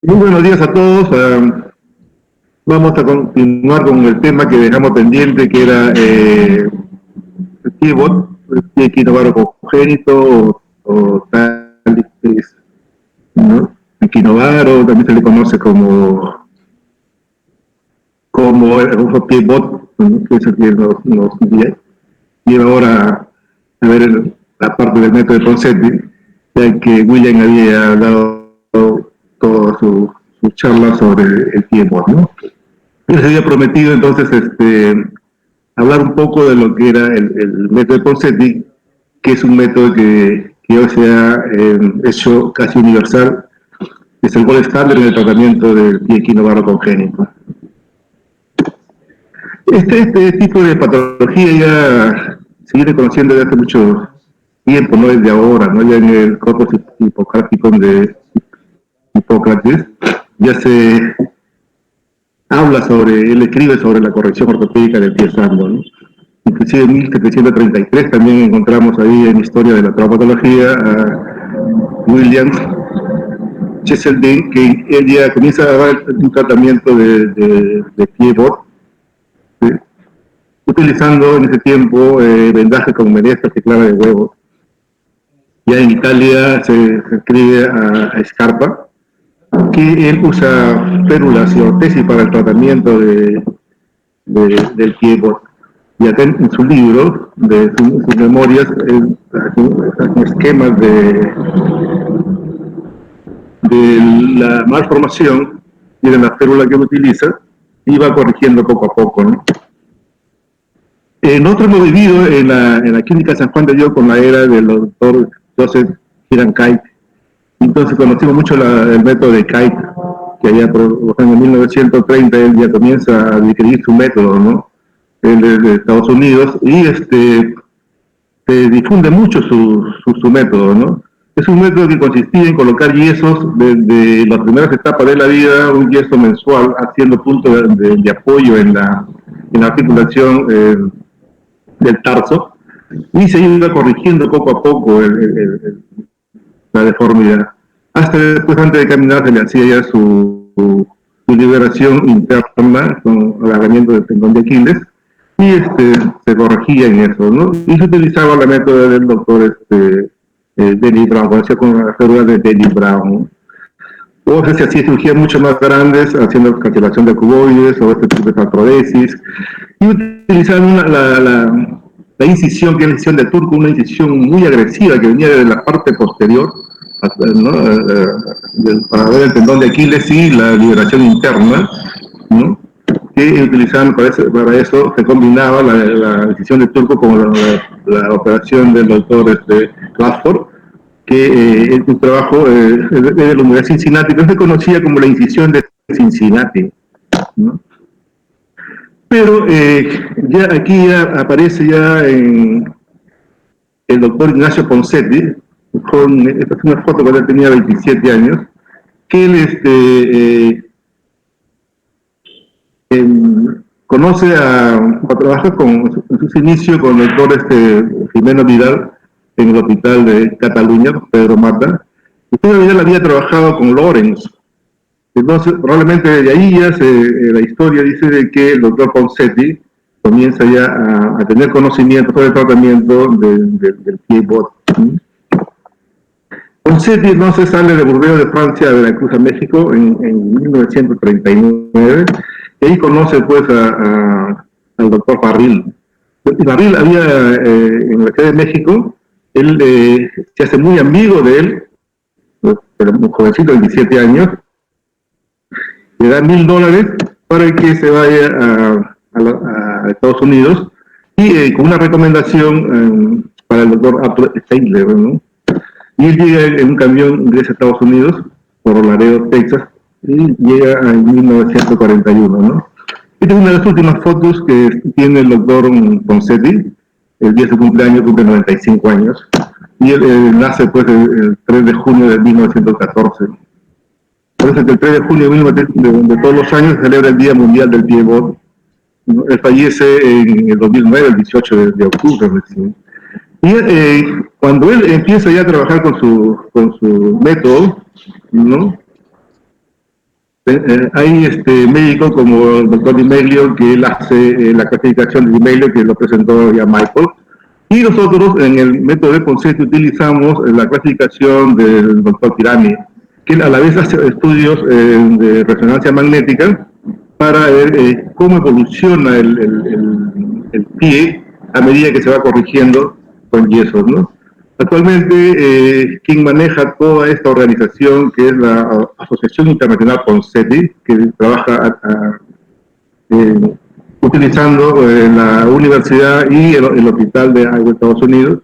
Muy buenos días a todos. Vamos a continuar con el tema que dejamos pendiente, que era el T-Bot, el pie equinovaro congénito o tal, ¿no? Equinovaro, también se le conoce como el famoso T-Bot, ¿no? Que es el que nos lleva ahora a ver la parte del método de Ponseti, ya que William había dado toda su charla sobre el T-Bot, ¿no? Yo les había prometido entonces hablar un poco de lo que era el método de Ponseti, que es un método que hoy se ha hecho casi universal, es el gold standard en el tratamiento del pie equinovaro congénito. Este tipo de patología ya se viene conociendo desde hace mucho tiempo, no desde ahora, ¿no? Ya en el corpus hipocrático de Hipócrates ya se habla sobre, él escribe sobre la corrección ortopédica del pie sano, ¿no? Inclusive en 1733 también encontramos ahí en Historia de la Traumatología a William Cheselden, que él ya comienza a dar un tratamiento de pie bot, ¿sí? Utilizando en ese tiempo vendaje con menestas y clara de huevo. Ya en Italia se escribe a Scarpa, que él usa férulas y ortesis para el tratamiento del pie bot. Y acá en su libro, de sus memorias, hace esquemas de la malformación y de la férula que él utiliza, y va corrigiendo poco a poco, ¿no? Nosotros hemos vivido en la clínica San Juan de Dios con la era del doctor Joseph Hiram Kite. Entonces conocimos mucho el método de Kite, que allá por los años 1930 él ya comienza a adquirir su método, ¿no? Él es de Estados Unidos, y se difunde mucho su método, ¿no? Es un método que consistía en colocar yesos desde las primeras etapas de la vida, un yeso mensual, haciendo punto de apoyo en la articulación del tarso, y se iba corrigiendo poco a poco la deformidad. Hasta después, antes de caminar, se le hacía ya su liberación interna con alargamiento del tendón de Aquiles, y se corregía en eso, ¿no? Y se utilizaba la método del doctor Denny Brown, conocido como la figura de Denny Brown. O se hacía cirugías mucho más grandes, haciendo cancelación de cuboides o este tipo de artrodesis, y utilizaban la incisión, que es la incisión de Turco, una incisión muy agresiva que venía de la parte posterior, ¿no? Para ver el tendón de Aquiles y la liberación interna, ¿no? Que utilizaban para eso se combinaba la incisión de Turco con la operación del doctor Clasford, que es un trabajo de la Universidad de Cincinnati, que se conocía como la incisión de Cincinnati, ¿no? Pero ya aquí ya aparece ya el doctor Ignacio Ponseti, esta es una foto cuando él tenía 27 años, que él conoce a trabajar en sus inicios con el doctor Jimeno Vidal en el hospital de Cataluña, Pedro Mata, y Pedro Vidal había trabajado con Lorenz. Entonces, probablemente de ahí ya la historia dice de que el doctor Ponseti comienza ya a tener conocimiento sobre el tratamiento del pie bot. Ponseti entonces sale de Burdeos de Francia a Veracruz a México en 1939, y ahí conoce pues al doctor Barril. Barril había en la Ciudad de México, él se hace muy amigo de él, pero un jovencito de 17 años, le da $1,000 para que se vaya a Estados Unidos, y con una recomendación para el doctor Arthur Steindler, ¿no? Y él llega en un camión, ingresa a Estados Unidos, por Laredo, Texas, y llega en 1941, ¿no? Esta es una de las últimas fotos que tiene el doctor Ponseti. El día de su cumpleaños, cumple 95 años, y él nace pues el 3 de junio de 1914. Por eso que el 3 de junio de todos los años se celebra el Día Mundial del Pie Bot. Él fallece en el 2009, el 18 de octubre. ¿Sí? Y cuando él empieza ya a trabajar con su método, ¿no? Hay médicos como el doctor Di Meglio, que él hace la clasificación de Di Meglio, que lo presentó ya Michael, y nosotros en el método de Ponseti utilizamos la clasificación del doctor Tirani, que a la vez hace estudios de resonancia magnética para ver cómo evoluciona el pie a medida que se va corrigiendo con yesos, ¿no? Actualmente, quien maneja toda esta organización, que es la Asociación Internacional Ponseti, que trabaja utilizando la universidad y el hospital de Estados Unidos,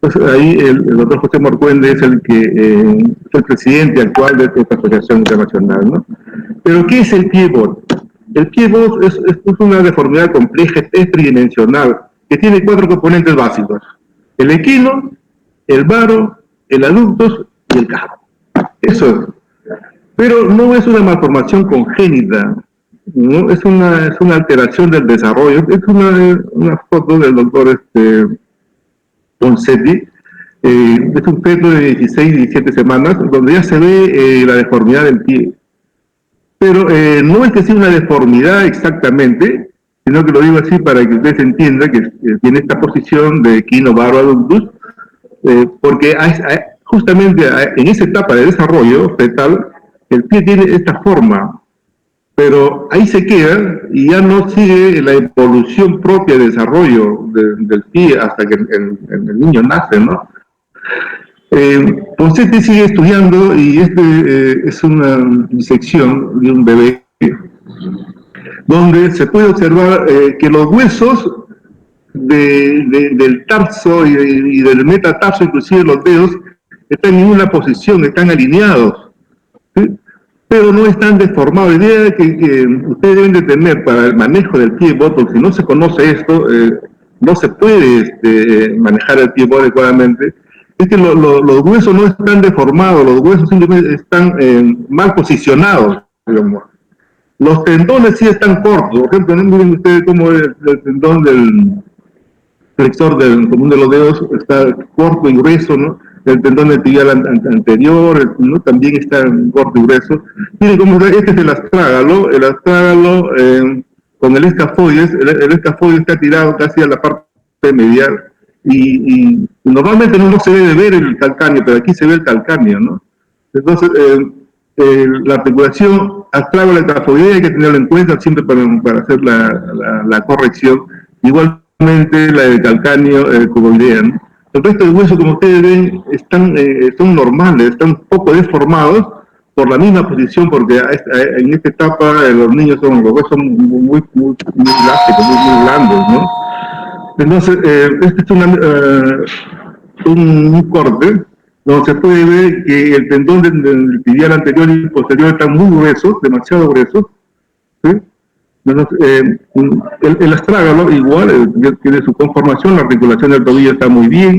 pues ahí el doctor José Morcuende es el que es el presidente actual de esta asociación internacional, ¿no? Pero ¿qué es el pie-bot? El pie-bot es una deformidad compleja, es tridimensional, que tiene 4 componentes básicos: el equino, el varo, el aductus y el cabo. Eso es. Pero no es una malformación congénita, ¿no? Es una alteración del desarrollo. Es una foto del doctor Ponseti. Es un feto de 16, 17 semanas, donde ya se ve la deformidad del pie. Pero no es que sea una deformidad exactamente, sino que lo digo así para que ustedes entiendan que tiene esta posición de equino, varo, aductus, porque justamente en esa etapa de desarrollo fetal, el pie tiene esta forma, pero ahí se queda y ya no sigue la evolución propia de desarrollo del pie hasta que el niño nace, ¿no? Ponseti sigue estudiando y es una disección de un bebé donde se puede observar que los huesos del tarso y del metatarso, inclusive los dedos, están en una posición, están alineados, ¿sí? Pero no están deformados. La idea que ustedes deben de tener para el manejo del pie-bot, porque si no se conoce esto, no se puede manejar el pie-bot adecuadamente, es que los huesos no están deformados, los huesos simplemente están mal posicionados, digamos. Los tendones sí están cortos. Por ejemplo, miren ustedes cómo el tendón del flexor del común de los dedos está corto y grueso, ¿no? El tendón del tibial anterior, ¿no? También está corto y grueso. Miren cómo este es el astrágalo con el escafoides. El escafoides está tirado casi a la parte medial. Y normalmente no se debe ver el calcáneo, pero aquí se ve el calcáneo, ¿no? Entonces, la articulación astrágalo-escafoidea hay que tenerlo en cuenta siempre para hacer la corrección. Igualmente la de calcáneo cuboidea, ¿no? El resto del hueso, como ustedes ven, son normales, están un poco deformados por la misma posición, porque en esta etapa los niños los huesos son muy elásticos, muy blandos, ¿no? Entonces, este es un corte donde se puede ver que el tendón del tibial anterior y posterior están muy gruesos, demasiado gruesos, ¿sí? Entonces, el astrágalo igual tiene su conformación, la articulación del tobillo está muy bien,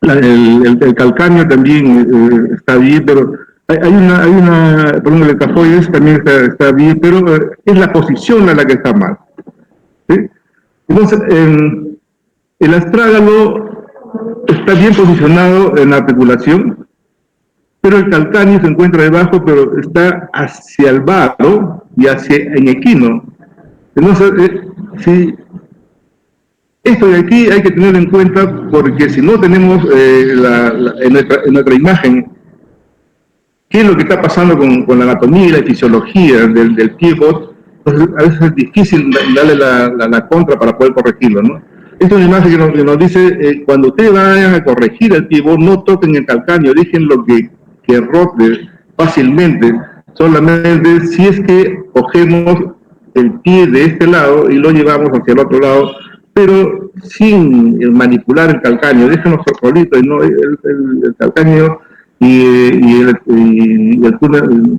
el calcáneo también está bien, pero perdón, el escafoides también está bien, pero es la posición la que está mal, ¿sí? Entonces, el astrágalo está bien posicionado en la articulación, pero el calcáneo se encuentra debajo, pero está hacia el varo y en equino. Entonces, si esto de aquí hay que tenerlo en cuenta, porque si no tenemos en nuestra imagen qué es lo que está pasando con la anatomía y la fisiología del pie-bot, entonces a veces es difícil darle la contra para poder corregirlo, ¿no? Esta es una imagen que nos dice, cuando ustedes vayan a corregir el pie-bot, no toquen el calcáneo, déjenlo que rote fácilmente, solamente si es que cogemos el pie de este lado y lo llevamos hacia el otro lado, pero sin manipular el calcáneo, déjenlo solito, y no el calcáneo y el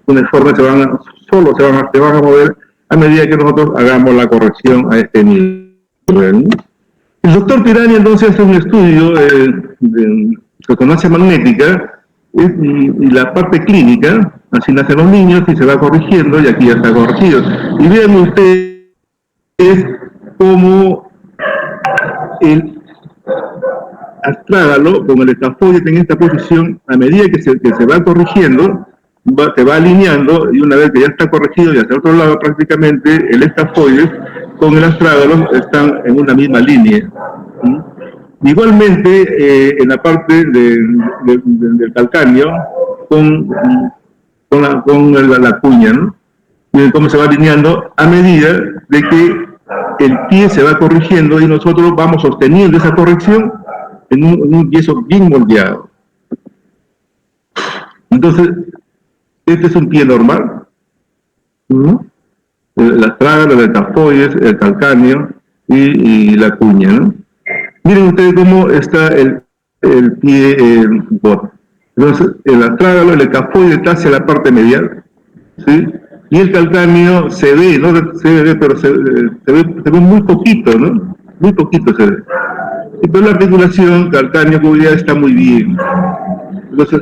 cuneiforme se van a mover a medida que nosotros hagamos la corrección a este nivel. El doctor Tirani entonces hace un estudio de resonancia magnética y la parte clínica, así nacen los niños y se va corrigiendo, y aquí ya está corregido. Y vean ustedes cómo el astrágalo con el escafoide en esta posición, a medida que se va corrigiendo, se va alineando, y una vez que ya está corregido y hacia otro lado prácticamente, el estafoides con el astrágalo están en una misma línea. Igualmente, en la parte del calcáneo, con la cuña, ¿no? Y cómo se va alineando a medida de que el pie se va corrigiendo y nosotros vamos sosteniendo esa corrección en un yeso bien moldeado. Entonces, este es un pie normal, ¿no? El astrágalo, el estafoides, el calcáneo y la cuña, ¿no? Miren ustedes cómo está el pie bot. Entonces, el astrágalo, el estafoides está hacia la parte medial, ¿sí? Y el calcáneo se ve, no se ve, pero se ve muy poquito, ¿no? Muy poquito se ve. Entonces la articulación calcáneo-cubial está muy bien. Entonces,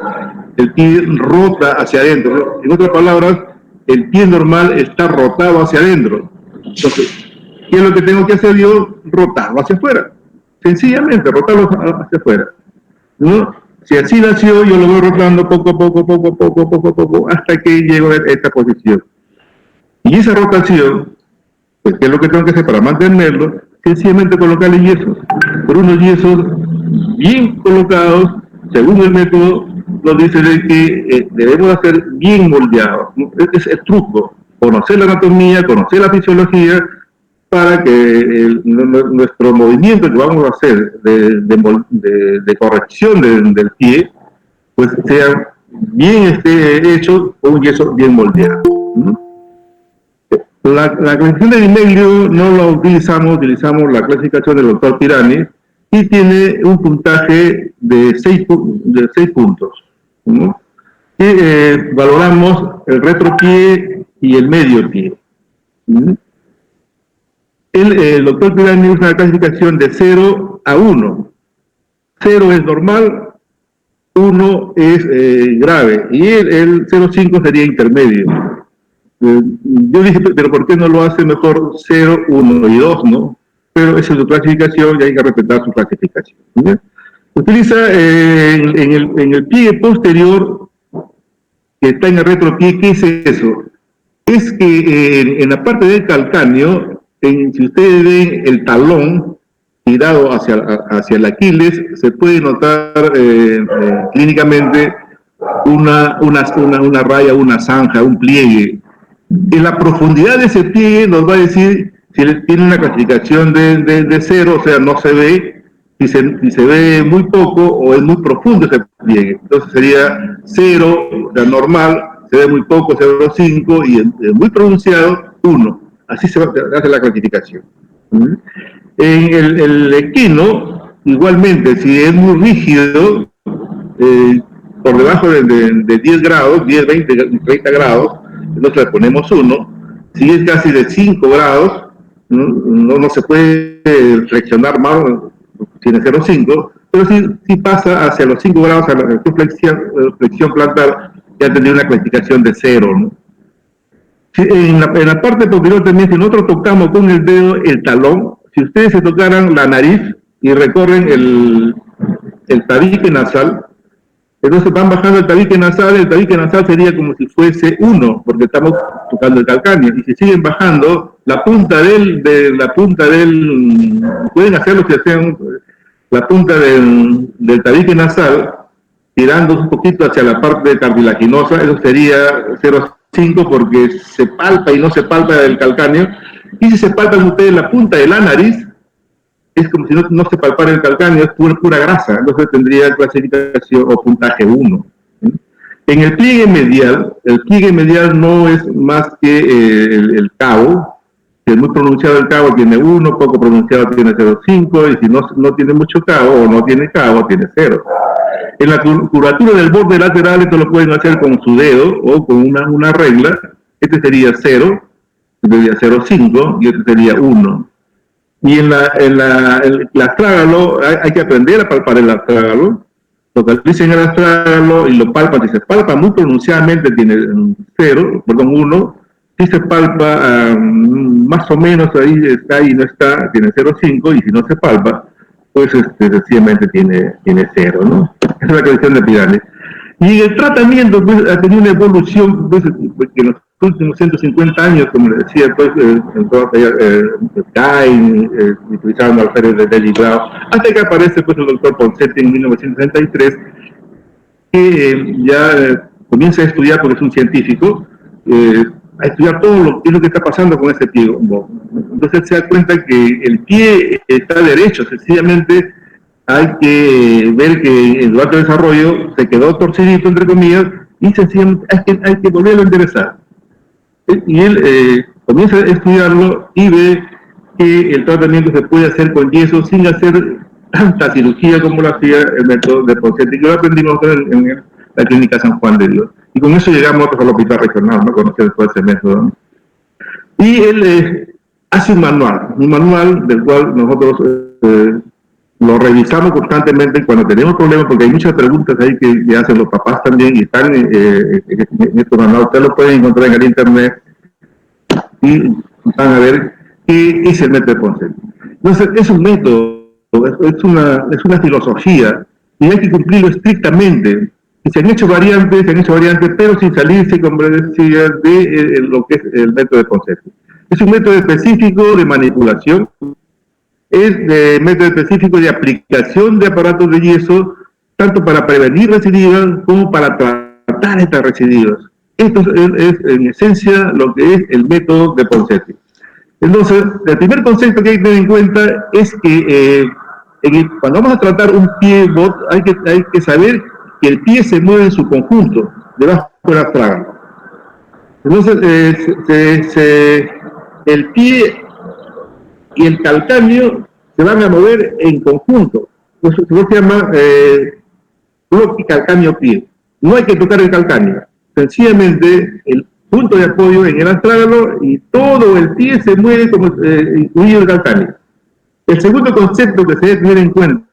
el pie rota hacia adentro, ¿no? En otras palabras, el pie normal está rotado hacia adentro. Entonces, ¿qué es lo que tengo que hacer yo? Rotarlo hacia afuera. Sencillamente, rotarlo hacia afuera, ¿no? Si así nació, yo lo voy rotando poco a poco, hasta que llego a esta posición. Y esa rotación, pues, ¿qué es lo que tengo que hacer para mantenerlo? Sencillamente colocarle yesos, por unos yesos bien colocados, según el método, nos dice de que debemos hacer bien moldeados. Es el truco, conocer la anatomía, conocer la fisiología, para que nuestro movimiento que vamos a hacer de corrección del pie, pues sea bien hecho con un yeso bien moldeado. La clasificación de Di Meglio no la utilizamos la clasificación del doctor Pirani, y tiene un puntaje de 6 puntos, ¿no? Y valoramos el retropié y el medio pie. El doctor Pirani usa una clasificación de 0 a 1. 0 es normal, 1 es grave, y el 0,5 sería intermedio. Yo dije, pero ¿por qué no lo hace mejor 0, 1 y 2, no? Pero esa es su clasificación y hay que respetar su clasificación. ¿Sí? Utiliza en el pie posterior, que está en el retropié. ¿Qué es eso? Es que en la parte del calcáneo, si ustedes ven el talón tirado hacia el Aquiles, se puede notar clínicamente una raya, una zanja, un pliegue. En la profundidad de ese pliegue nos va a decir si tiene una clasificación de 0, o sea, no se ve, si se ve muy poco o es muy profundo ese pliegue. Entonces sería 0, o sea, normal, se ve muy poco, 0,5, y muy pronunciado, 1. Así se hace la clasificación. En el equino, igualmente, si es muy rígido, por debajo de 10 grados, 10, 20, 30 grados, entonces le ponemos 1. Si es casi de 5 grados, no se puede flexionar más, tiene 0,5, pero si pasa hacia los 5 grados a la flexión plantar, ya tendría una clasificación de 0, ¿no? En la parte posterior también, si nosotros tocamos con el dedo el talón, si ustedes se tocaran la nariz y recorren el tabique nasal, entonces van bajando el tabique nasal sería como si fuese 1, porque estamos tocando el calcáneo, y si siguen bajando, la punta del pueden hacerlo si hacen la punta del tabique nasal, tirando un poquito hacia la parte cartilaginosa, eso sería 0,5, porque se palpa y no se palpa el calcáneo. Y si se palpan ustedes la punta de la nariz, es como si no se palpara el calcáneo, es pura grasa, entonces tendría clasificación o puntaje 1. En el pliegue medial no es más que el cabo, si es muy pronunciado el cabo tiene 1, poco pronunciado tiene 0,5, y si no tiene mucho cabo o no tiene cabo, tiene 0. En la curvatura del borde lateral, esto lo pueden hacer con su dedo o con una regla. Este sería 0, este sería 0,5 y este sería 1. Y en el astrágalo, hay que aprender a palpar el astrágalo. Localicen el astrágalo y lo palpan. Si se palpa muy pronunciadamente, tiene 1. Si se palpa más o menos, ahí está y no está, tiene 0,5. Y si no se palpa, pues sencillamente tiene 0, ¿no? Esa es la condición de Pirani. Y el tratamiento pues, ha tenido una evolución pues, que en los últimos 150 años, como les decía, pues, Cain, utilizaban las series de David Blau, hasta que aparece pues, el doctor Ponseti en 1963, que ya comienza a estudiar, porque es un científico, a estudiar todo lo que está pasando con ese pie. Entonces se da cuenta que el pie está derecho, sencillamente hay que ver que en durante el desarrollo se quedó torcidito, entre comillas, y sencillamente hay que volverlo a enderezar. Y él comienza a estudiarlo y ve que el tratamiento se puede hacer con yeso sin hacer tanta cirugía como lo hacía el método de Ponseti, que lo aprendimos en la clínica San Juan de Dios. Y con eso llegamos al hospital regional, ¿no? Conocer después ese método, ¿no? Y él hace un manual del cual nosotros lo revisamos constantemente cuando tenemos problemas, porque hay muchas preguntas ahí que hacen los papás también, y están en este manual. Ustedes lo pueden encontrar en el internet y van a ver qué es el método de Ponseti. Entonces, es un método, es una filosofía, y hay que cumplirlo estrictamente. Y se han hecho variantes, pero sin salirse, como decía, de lo que es el método de Ponseti. Es un método específico de manipulación, es de método específico de aplicación de aparatos de yeso, tanto para prevenir recidivas como para tratar estas recidivas. Esto es en esencia lo que es el método de Ponseti. Entonces, el primer concepto que hay que tener en cuenta es que cuando vamos a tratar un pie bot, hay que saber que el pie se mueve en su conjunto, debajo del astrágalo. Entonces, el pie y el calcáneo se van a mover en conjunto. Eso se llama bloque calcáneo-pie. No hay que tocar el calcáneo. Sencillamente, el punto de apoyo en el astrágalo y todo el pie se mueve como incluido el calcáneo. El segundo concepto que se debe tener en cuenta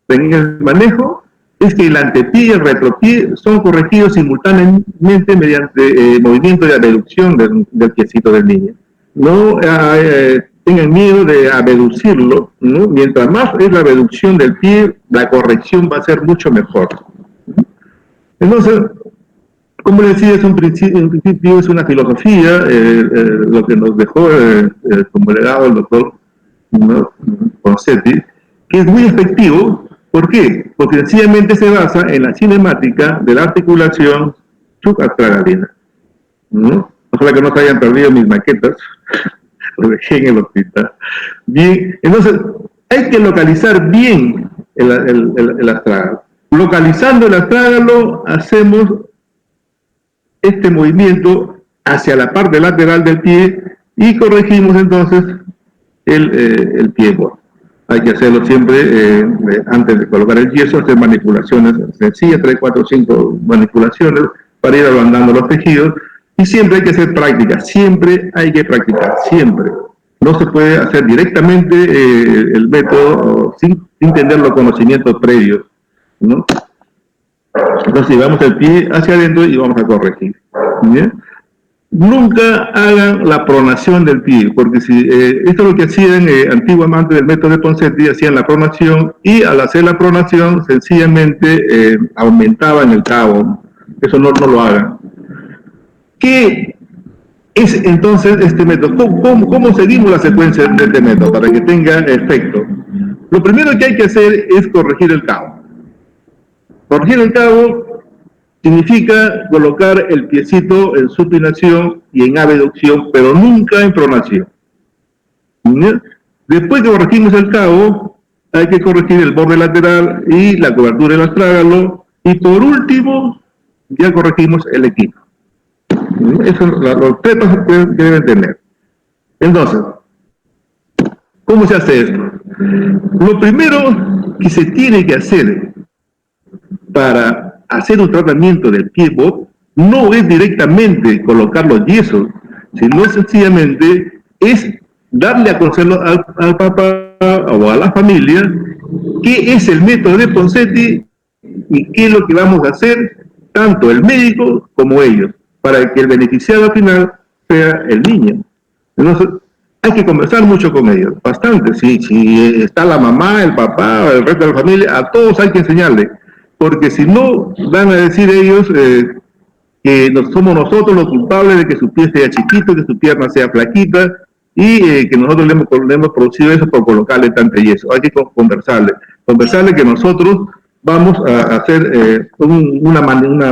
en el manejo es que el antepié y el retropié son corregidos simultáneamente mediante movimiento de abducción del piecito del niño. No tengan miedo de abducirlo, ¿no? Mientras más es la abducción del pie, la corrección va a ser mucho mejor. Entonces, como les decía, en principio es una filosofía, lo que nos dejó como legado el doctor, ¿no?, Ponseti, que es muy efectivo. ¿Por qué? Porque sencillamente se basa en la cinemática de la articulación subastragalina, ¿no? Ojalá que no se hayan perdido mis maquetas, lo dejé en el hospital. Bien, entonces hay que localizar bien el astrágalo. Localizando el astrágalo, hacemos este movimiento hacia la parte lateral del pie y corregimos entonces el pie bot. Hay que hacerlo siempre antes de colocar el yeso, hacer manipulaciones sencillas, 3, 4, 5 manipulaciones para ir ablandando los tejidos, y siempre hay que hacer práctica, siempre hay que practicar, siempre. No se puede hacer directamente el método sin tener los conocimientos previos, ¿no? Entonces llevamos el pie hacia adentro y vamos a corregir. ¿Bien? Nunca hagan la pronación del pie, porque si esto es lo que hacían antiguamente del método de Ponseti, hacían la pronación, y al hacer la pronación sencillamente aumentaban el cabo. Eso no lo hagan. ¿Qué es entonces este método? ¿Cómo seguimos la secuencia de este método para que tenga efecto? Lo primero que hay que hacer es corregir el cabo. Corregir el cabo significa colocar el piecito en supinación y en abducción, pero nunca en pronación. Después que corregimos el cabo, hay que corregir el borde lateral y la cobertura del astrágalo, y por último, ya corregimos el equino. Esos son los tres pasos que deben tener. Entonces, ¿cómo se hace esto? Lo primero que se tiene que hacer para hacer un tratamiento del pie bot no es directamente colocar los yesos, sino sencillamente es darle a conocer al papá o a la familia qué es el método de Ponseti y qué es lo que vamos a hacer, tanto el médico como ellos, para que el beneficiado final sea el niño. Entonces, hay que conversar mucho con ellos, bastante. Si está la mamá, el papá, el resto de la familia, a todos hay que enseñarle porque si no, van a decir ellos que somos nosotros los culpables de que su pie sea chiquito, que su pierna sea flaquita, y que nosotros le hemos producido eso por colocarle tanto yeso. Hay que conversarle que nosotros vamos a hacer una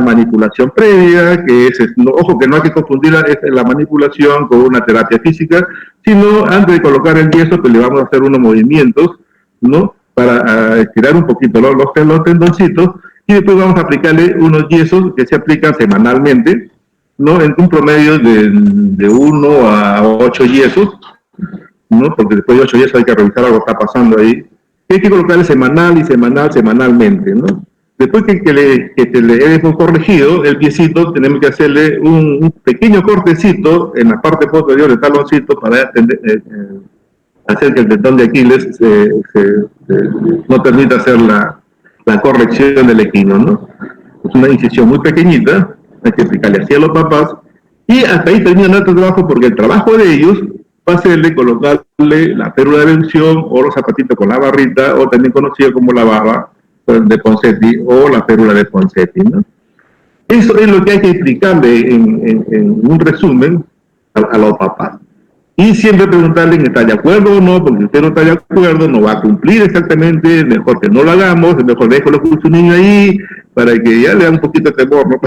manipulación previa, que es, ojo, que no hay que confundir la manipulación con una terapia física, sino antes de colocar el yeso, pues le vamos a hacer unos movimientos, ¿no?, para estirar un poquito los tendoncitos, y después vamos a aplicarle unos yesos que se aplican semanalmente, ¿no?, en un promedio de 1 a 8 yesos, ¿no?, porque después de 8 yesos hay que revisar algo que está pasando ahí, que hay que colocarle semanalmente, ¿no? Después que le hemos corregido el piecito, tenemos que hacerle un pequeño cortecito en la parte posterior del taloncito para hacer que el tendón de Aquiles no permita hacer la corrección del equino, ¿no? Es una incisión muy pequeñita, hay que explicarle así a los papás, y hasta ahí termina nuestro trabajo, porque el trabajo de ellos va a serle colocarle la férula de reducción o los zapatitos con la barrita, o también conocido como la baba de Ponseti o la férula de Ponseti, ¿no? Eso es lo que hay que explicarle en un resumen a los papás. Y siempre preguntarle si está de acuerdo o no, porque si usted no está de acuerdo, no va a cumplir exactamente, mejor que no lo hagamos, mejor déjalo con su niño ahí, para que ya le da un poquito de temor, ¿no?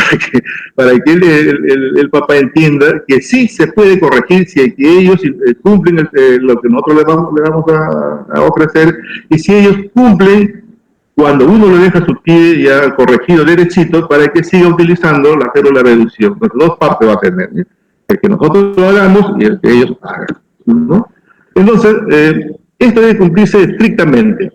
Para que el papá entienda que sí se puede corregir si que ellos cumplen lo que nosotros le vamos a ofrecer, y si ellos cumplen cuando uno le deja su pie ya corregido derechito, para que siga utilizando la férula de reducción. Entonces, dos partes va a tener, ¿no? El que nosotros lo hagamos y el que ellos hagan, ¿no? Entonces, esto debe cumplirse estrictamente.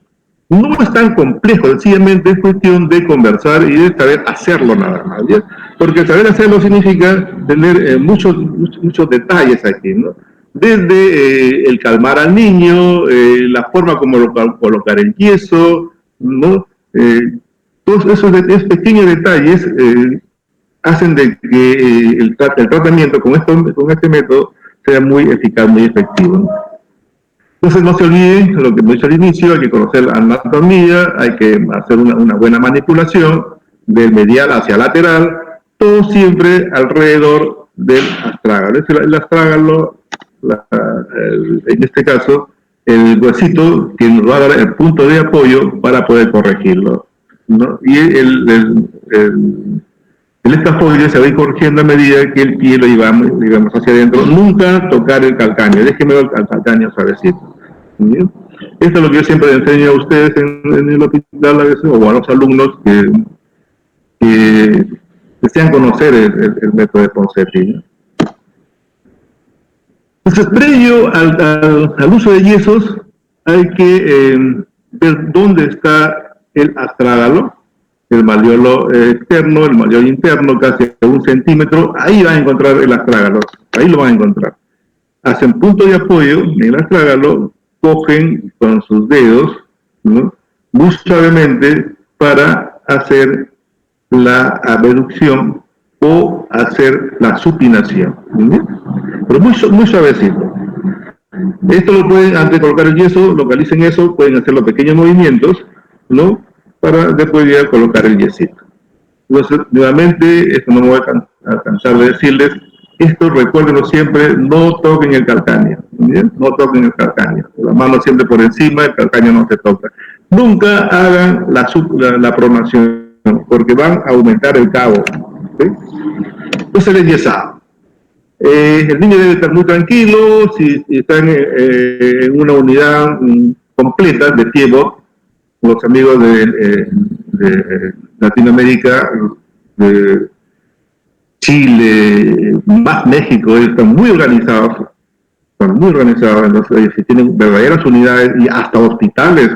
No es tan complejo, sencillamente es cuestión de conversar y de saber hacerlo nada más, ¿ya? Porque saber hacerlo significa tener muchos detalles aquí, ¿no? Desde el calmar al niño, la forma como colocar el yeso, ¿no? Todos esos pequeños detalles hacen de que el tratamiento con este método sea muy eficaz, muy efectivo, ¿no? Entonces no se olviden lo que me hice al inicio, hay que conocer la anatomía, hay que hacer una buena manipulación del medial hacia lateral, todo siempre alrededor del astrágalo. El astrágalo, en este caso, el huesito que nos va a dar el punto de apoyo para poder corregirlo, ¿no? Y el escafoide se va a ir corrigiendo a medida que el pie lo llevamos hacia adentro. Nunca tocar el calcáneo. Déjenme ver el calcáneo suavecito. ¿Bien? Esto es lo que yo siempre enseño a ustedes en el hospital a veces, o a los alumnos que desean conocer el método de Ponseti, ¿no? Entonces, previo al uso de yesos, hay que ver dónde está el astrágalo, el malleolo externo, el malleolo interno, casi 1 centímetro. Ahí va a encontrar el astrágalo, ahí lo van a encontrar. Hacen punto de apoyo en el astrágalo, cogen con sus dedos, ¿no?, muy suavemente para hacer la abducción o hacer la supinación, ¿sí? Pero muy suavecito. Esto lo pueden, antes de colocar el yeso, localicen eso, pueden hacer los pequeños movimientos, ¿no?, para después ya colocar el yesito. Entonces, nuevamente, esto no me voy a cansar de decirles, esto recuérdenlo siempre, no toquen el calcáneo, ¿bien? No toquen el calcáneo, la mano siempre por encima, el calcáneo no se toca. Nunca hagan la pronación, porque van a aumentar el cabo, ¿sí? Entonces el enyesado. El niño debe estar muy tranquilo, si están en una unidad completa de pivot, los amigos de Latinoamérica, de Chile, más México, ellos están muy organizados, entonces si tienen verdaderas unidades y hasta hospitales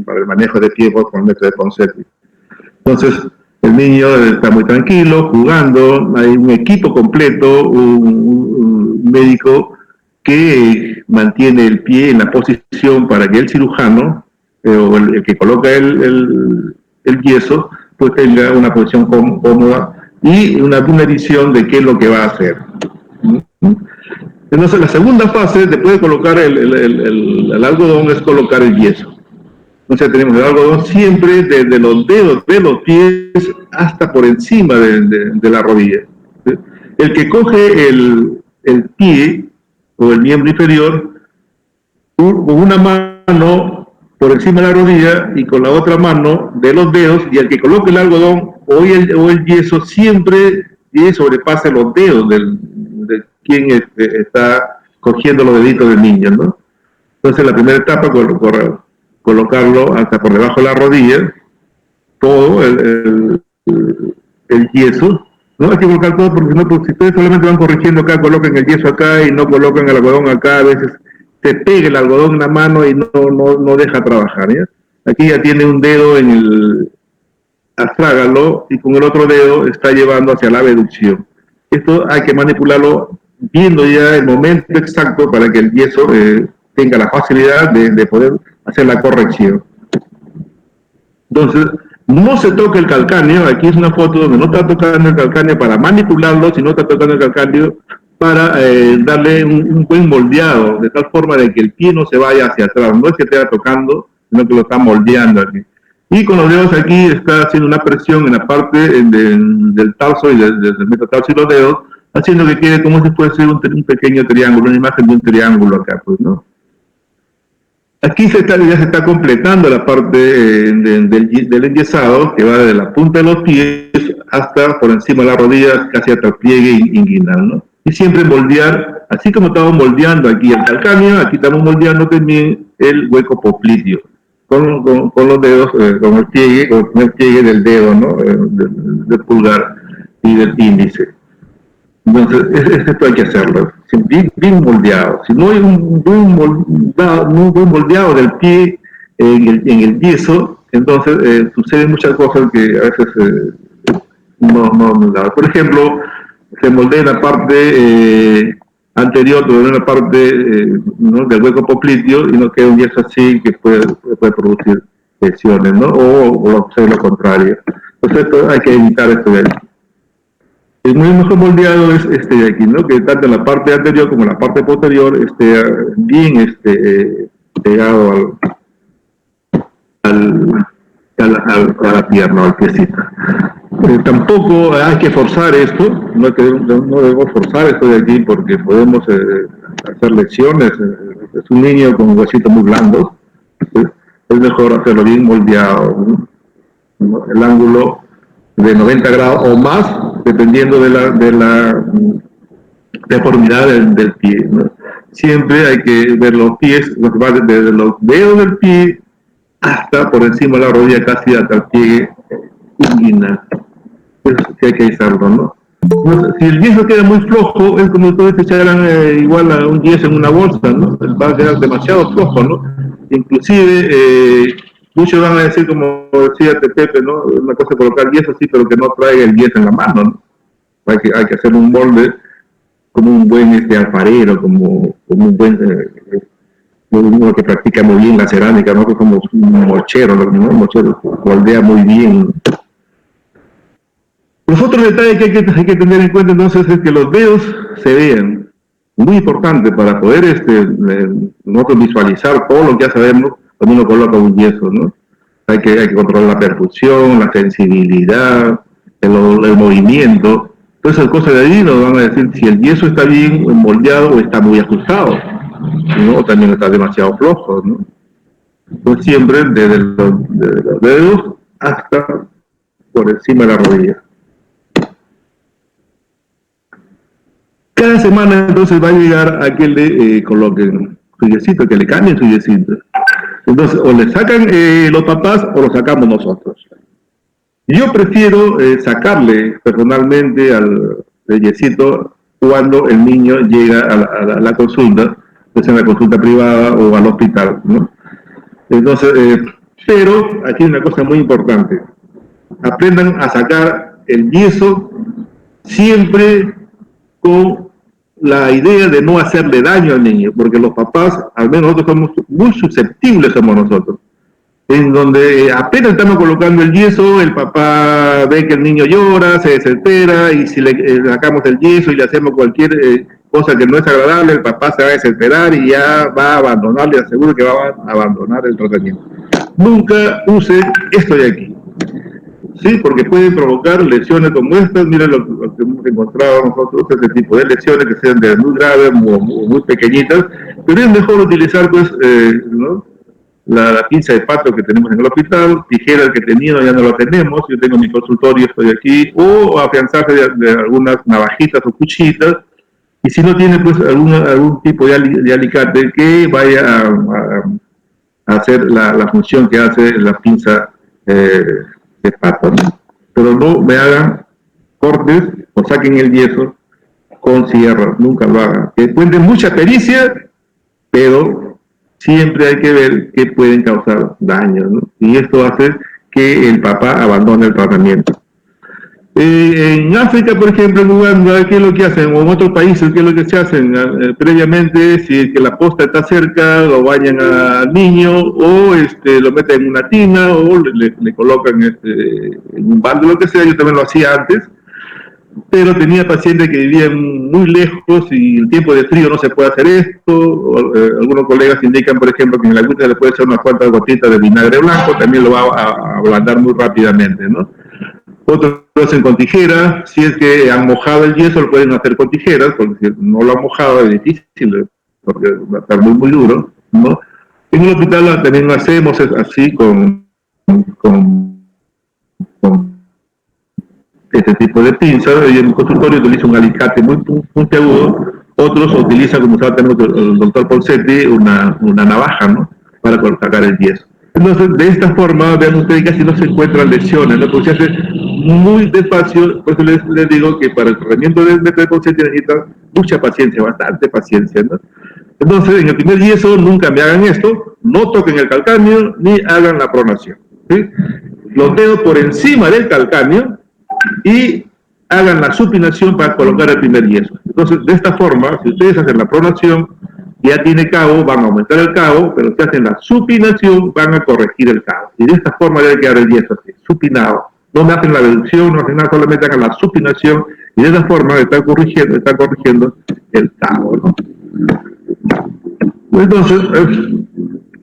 para el manejo de pivot con el método de Ponseti. Entonces, el niño está muy tranquilo, jugando, hay un equipo completo, un médico que mantiene el pie en la posición para que el cirujano, o el que coloca el yeso, pues tenga una posición cómoda y una visión de qué es lo que va a hacer. Entonces, la segunda fase, después de colocar el algodón, es colocar el yeso. Entonces tenemos el algodón siempre desde los dedos de los pies hasta por encima de la rodilla. ¿Sí? El que coge el pie o el miembro inferior con una mano por encima de la rodilla y con la otra mano de los dedos, y el que coloque el algodón o el yeso siempre sobrepase los dedos de quien está cogiendo los deditos del niño, ¿no? Entonces la primera etapa, colocarlo hasta por debajo de la rodilla, todo el yeso. No hay que colocar todo porque no, pues, si ustedes solamente van corrigiendo acá, colocan el yeso acá y no colocan el algodón acá, a veces se pega el algodón en la mano y no deja trabajar, ¿ya? Aquí ya tiene un dedo en el astrágalo y con el otro dedo está llevando hacia la abducción. Esto hay que manipularlo viendo ya el momento exacto para que el yeso tenga la facilidad de poder hacer la corrección. Entonces, no se toca el calcáneo. Aquí es una foto donde no está tocando el calcáneo para manipularlo, sino está tocando el calcáneo para darle un buen moldeado, de tal forma de que el pie no se vaya hacia atrás. No es que esté tocando, sino que lo está moldeando aquí. Y con los dedos aquí está haciendo una presión en la parte del tarso y del metatarso y los dedos, haciendo que quede como si fuese un pequeño triángulo, una imagen de un triángulo acá, pues, ¿no? Aquí ya se está completando la parte del enyesado, que va desde la punta de los pies hasta por encima de la rodilla, casi hasta el pliegue inguinal, ¿no? Y siempre moldear, así como estamos moldeando aquí el calcáneo, aquí estamos moldeando también el hueco popliteo, con los dedos, con el pliegue del dedo, ¿no? Del pulgar y del índice. Entonces, esto hay que hacerlo, bien moldeado. Si no hay un buen moldeado del pie en el yeso, entonces suceden muchas cosas que a veces no. Por ejemplo, se moldea la parte anterior, en la parte ¿no? del hueco popliteo y no queda un yeso así que puede producir lesiones, ¿no? O lo contrario. Entonces, hay que evitar esto de ahí. El muy mejor moldeado es este de aquí, ¿no? Que tanto la parte anterior como la parte posterior esté bien pegado a la pierna, al piecito. Tampoco hay que forzar esto, no debemos forzar esto de aquí porque podemos hacer lesiones. Es un niño con huesitos muy blandos, ¿sí? Es mejor hacerlo bien moldeado, ¿no? El ángulo de 90 grados o más, dependiendo de la deformidad del pie, ¿no? Siempre hay que ver los pies, desde los dedos del pie hasta por encima de la rodilla, casi hasta el pie inguinal. Eso sí hay que hacerlo, ¿no? Si el yeso queda muy flojo, es como si todos echaran igual a un yeso en una bolsa, ¿no? Va a quedar demasiado flojo, ¿no? Inclusive, muchos van a decir, como decía Pepe, ¿no? Una cosa es colocar yeso, sí, pero que no traiga el yeso en la mano, ¿no? Hay que hacer un molde como un buen alfarero, como un buen uno que practica muy bien la cerámica, ¿no? Como un mochero, ¿no? Un mochero moldea muy bien. Los otros detalles que hay que tener en cuenta entonces es que los dedos se vean. Muy importante para poder nosotros visualizar todo lo que ya sabemos cuando uno coloca un yeso, ¿no? Hay que controlar la percusión, la sensibilidad, el movimiento. Todas esas cosas de ahí nos van a decir si el yeso está bien moldeado o está muy ajustado, ¿no? También está demasiado flojo, ¿no? Entonces siempre desde los dedos hasta por encima de la rodilla. Cada semana entonces va a llegar a que le coloquen su yesito, que le cambien su yesito. Entonces, o le sacan los papás o lo sacamos nosotros. Yo prefiero sacarle personalmente al yesito cuando el niño llega a la consulta, pues en la consulta privada o al hospital, ¿no? Entonces, pero aquí hay una cosa muy importante. Aprendan a sacar el yeso siempre con la idea de no hacerle daño al niño, porque los papás, al menos nosotros somos muy susceptibles, somos nosotros, en donde apenas estamos colocando el yeso, el papá ve que el niño llora, se desespera, y si le sacamos el yeso y le hacemos cualquier cosa que no es agradable, el papá se va a desesperar y ya va a abandonar, le aseguro que va a abandonar el tratamiento. nunca usen esto de aquí. Sí, porque pueden provocar lesiones como estas. Miren lo que hemos encontrado nosotros, ese tipo de lesiones que sean de muy graves o muy pequeñitas, pero es mejor utilizar pues, ¿no? La pinza de pato que tenemos en el hospital, tijera que tenía ya no la tenemos, yo tengo mi consultorio, estoy aquí, o afianzarse de algunas navajitas o cuchillitas, y si no tiene pues algún tipo de alicate que vaya a hacer la función que hace la pinza de pato, ¿no? Pero no me hagan cortes o saquen el yeso con sierra, nunca lo hagan. Que cuenten mucha pericia, pero siempre hay que ver que pueden causar daño, ¿no? Y esto hace que el papá abandone el tratamiento. En África, por ejemplo, en Uganda, ¿qué es lo que hacen? O en otros países, ¿qué es lo que se hacen? Previamente, si es que la posta está cerca, lo bañan al niño, o lo meten en una tina, o le colocan en un balde, lo que sea. Yo también lo hacía antes, pero tenía pacientes que vivían muy lejos y el tiempo de frío no se puede hacer esto. Algunos colegas indican, por ejemplo, que en la agüita le puede echar unas cuantas gotitas de vinagre blanco, también lo va a ablandar muy rápidamente, ¿no? Otros lo hacen con tijeras. Si es que han mojado el yeso, lo pueden hacer con tijeras, porque si no lo han mojado es difícil, porque va a estar muy duro, ¿no? En el hospital también lo hacemos así con este tipo de pinzas. Y en el consultorio utiliza un alicate muy puntiagudo, otros utilizan, como estaba teniendo el doctor Poncetti, una navaja, ¿no? Para sacar el yeso. Entonces, de esta forma, vean ustedes, casi no se encuentran lesiones, ¿no? Porque se hace muy despacio. Por eso les digo que para el tratamiento del método de Poncetti necesita mucha paciencia, bastante paciencia, ¿no? Entonces, en el primer yeso, nunca me hagan esto, no toquen el calcáneo, ni hagan la pronación, ¿sí? Los dedos por encima del calcáneo y hagan la supinación para colocar el primer yeso. Entonces, de esta forma, si ustedes hacen la pronación, ya tiene cabo, van a aumentar el cabo, pero si hacen la supinación, van a corregir el cabo. Y de esta forma debe quedar el yeso así, supinado. No me hacen la deducción, no hacen nada, solamente hagan la supinación, y de esta forma están corrigiendo el cabo, ¿no? Entonces,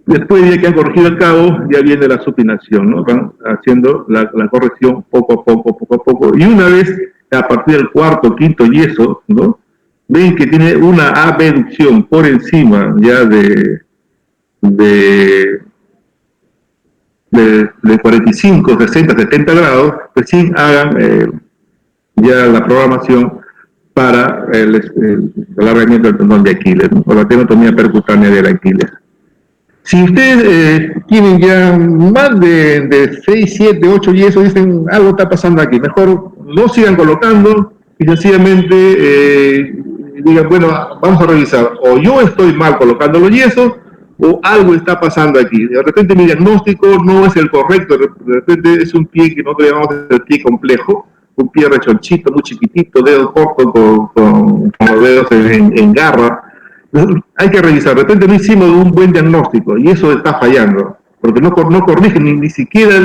después de que han corregido el cabo, ya viene la supinación, ¿no? Van haciendo la corrección poco a poco, y una vez, a partir del cuarto, quinto yeso, ¿no? Ven que tiene una abducción por encima ya de 45, 60, 70 grados, recién hagan ya la programación para el alargamiento del tendón de Aquiles, ¿no? O la tenotomía percutánea del Aquiles. Si ustedes tienen ya más de 6, 7, 8 yesos, dicen algo está pasando aquí, mejor no sigan colocando y sencillamente digan, bueno, vamos a revisar, o yo estoy mal colocando los yesos, o algo está pasando aquí. De repente mi diagnóstico no es el correcto, de repente es un pie que nosotros llamamos el pie complejo, un pie rechonchito, muy chiquitito, dedo corto con los dedos en garra. Hay que revisar, de repente no hicimos un buen diagnóstico y eso está fallando, porque no corrige, ni siquiera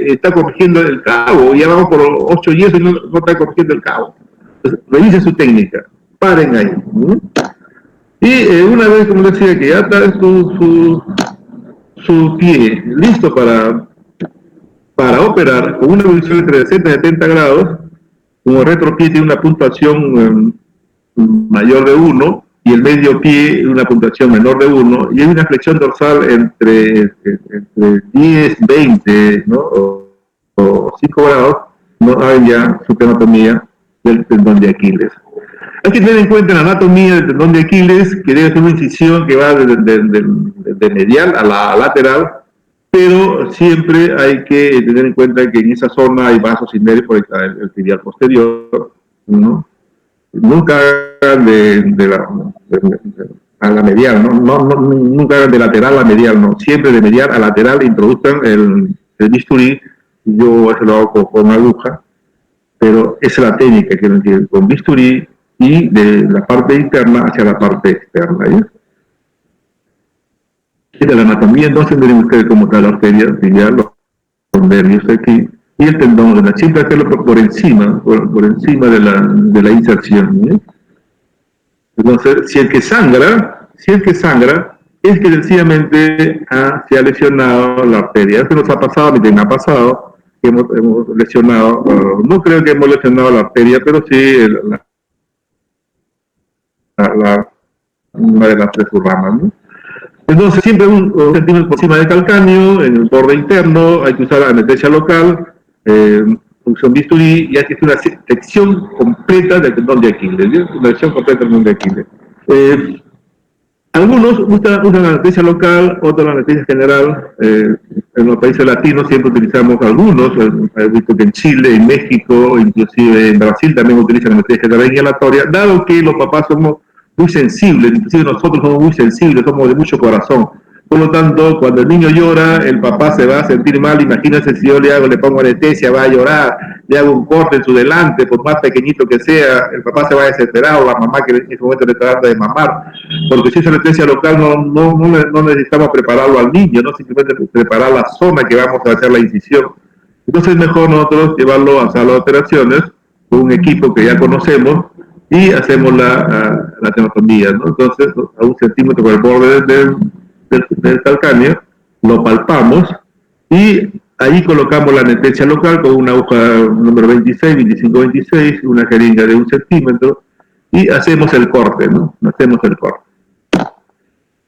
está corrigiendo el cabo, ya vamos por 8 yesos y no está corrigiendo el cabo. Entonces, revise su técnica, paren ahí. Y una vez, como decía, que ya está su pie listo para operar, con una evolución entre 60 y 70 grados, como retropie tiene una puntuación mayor de 1, y el medio pie una puntuación menor de 1, y hay una flexión dorsal entre 10, 20, ¿no? o 5 grados, no hay ya su tenotomía del tendón de Aquiles. Hay que tener en cuenta la anatomía del tendón de Aquiles, que debe ser una incisión que va de medial a la lateral, pero siempre hay que tener en cuenta que en esa zona hay vasos sin nervios por el tibial posterior, ¿no? Nunca hagan a la medial, ¿no? Nunca hagan de lateral a medial, no. Siempre de medial a lateral introduzcan el bisturí. Yo eso lo hago con aguja, pero esa es la técnica que no tienen, con bisturí y de la parte interna hacia la parte externa, ¿ya? Esta es la anatomía. Entonces miren ustedes cómo está la arteria tibial, los nervios aquí, y el tendón, siempre hacerlo por encima de la inserción, ¿eh? Entonces, si el que sangra, es que sencillamente se ha lesionado la arteria. Eso nos ha pasado, a mí también me ha pasado, que hemos lesionado, no creo que hemos lesionado la arteria, pero sí una de las tres ramas, ¿no? Entonces, siempre un centímetro por encima del calcáneo, en el borde interno, hay que usar anestesia local, un bisturí, y hay que hacer una sección completa del tendón de Aquiles, ¿sí? Una sección completa del tendón de Aquiles. Algunos usan anestesia local, otros anestesia general. En los países latinos siempre utilizamos algunos. He visto que en Chile, en México, inclusive en Brasil también utilizan anestesia general y inhalatoria, dado que los papás somos muy sensibles, inclusive nosotros somos muy sensibles, somos de mucho corazón. Por lo tanto, cuando el niño llora, el papá se va a sentir mal. Imagínense si yo le pongo anestesia, va a llorar, le hago un corte en su delante, por más pequeñito que sea, el papá se va a desesperar, o la mamá que en ese momento le está dando de mamar. Porque si es anestesia local, no necesitamos prepararlo al niño, no simplemente preparar la zona que vamos a hacer la incisión. Entonces es mejor nosotros llevarlo a sala de operaciones con un equipo que ya conocemos y hacemos la tenotomía, ¿no? Entonces, a 1 centímetro por el borde del calcáneo, lo palpamos y ahí colocamos la anestesia local con una aguja número 26, 25, 26, una jeringa de 1 centímetro y hacemos el corte, ¿no? Hacemos el corte.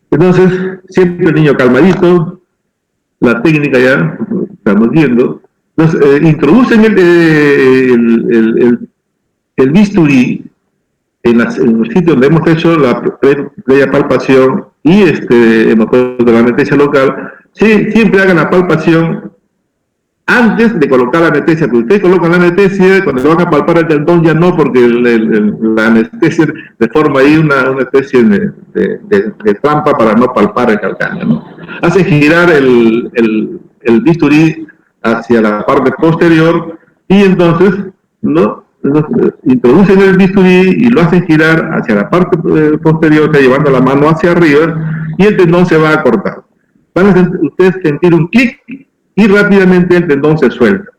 Entonces, siempre el niño calmadito, la técnica ya estamos viendo. Entonces, introducen el bisturí en el sitio donde hemos hecho la previa palpación y hemos puesto la anestesia local. Sí, siempre hagan la palpación antes de colocar la anestesia, porque ustedes colocan la anestesia, cuando se van a palpar el tendón ya no, porque la anestesia le forma ahí una especie de trampa para no palpar el calcáneo, ¿no? Hacen girar el bisturí hacia la parte posterior y entonces, ¿no? Introducen el bisturí y lo hacen girar hacia la parte posterior, o sea, llevando la mano hacia arriba, y el tendón se va a cortar. Van a ustedes sentir un clic y rápidamente el tendón se suelta.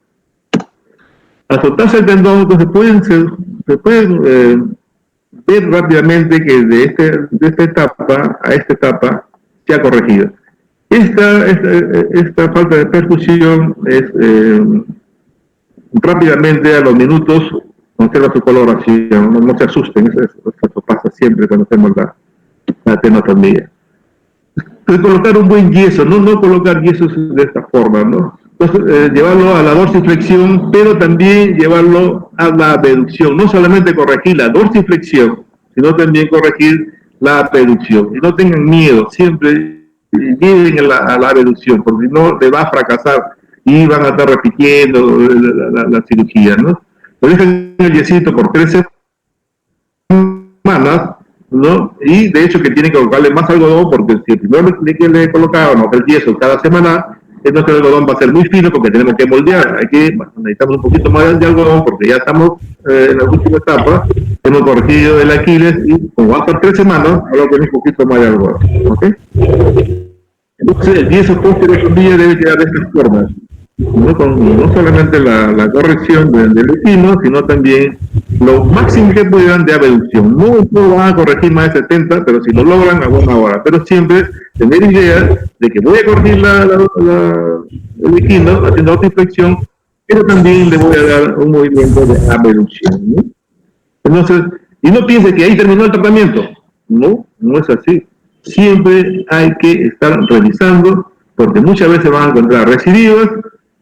Al soltarse el tendón, entonces se pueden ver rápidamente que de esta etapa a esta etapa se ha corregido. Esta falta de perfusión es rápidamente a los minutos conserva su coloración, no se asusten, eso pasa siempre cuando hacemos la tenotomía. Entonces, colocar un buen yeso, no colocar yesos de esta forma, ¿no? Entonces, llevarlo a la dorsiflexión, pero también llevarlo a la abducción, no solamente corregir la dorsiflexión, sino también corregir la abducción. Y no tengan miedo, siempre lleven a la abducción, porque si no, le va a fracasar y van a estar repitiendo la cirugía, ¿no? Lo dejan el yesito por 3 semanas, ¿no? Y de hecho que tienen que colocarle más algodón, porque si el primero le colocaban el yeso cada semana, entonces el algodón va a ser muy fino porque tenemos que moldear. Necesitamos un poquito más de algodón porque ya estamos en la última etapa, hemos corregido el Aquiles y como va a estar 3 semanas, ahora tenemos un poquito más de algodón, ¿ok? Entonces el yeso posterior debe quedar de esta forma. No solamente la corrección del vecino, sino también lo máximo que puedan de abducción. No van a corregir más de 70, pero si lo logran a buena hora. Pero siempre tener idea de que voy a corregir el vecino haciendo dorsiflexión, pero también le voy a dar un movimiento de abducción, ¿no? Entonces, y no piense que ahí terminó el tratamiento. No es así. Siempre hay que estar revisando, porque muchas veces van a encontrar recidivas,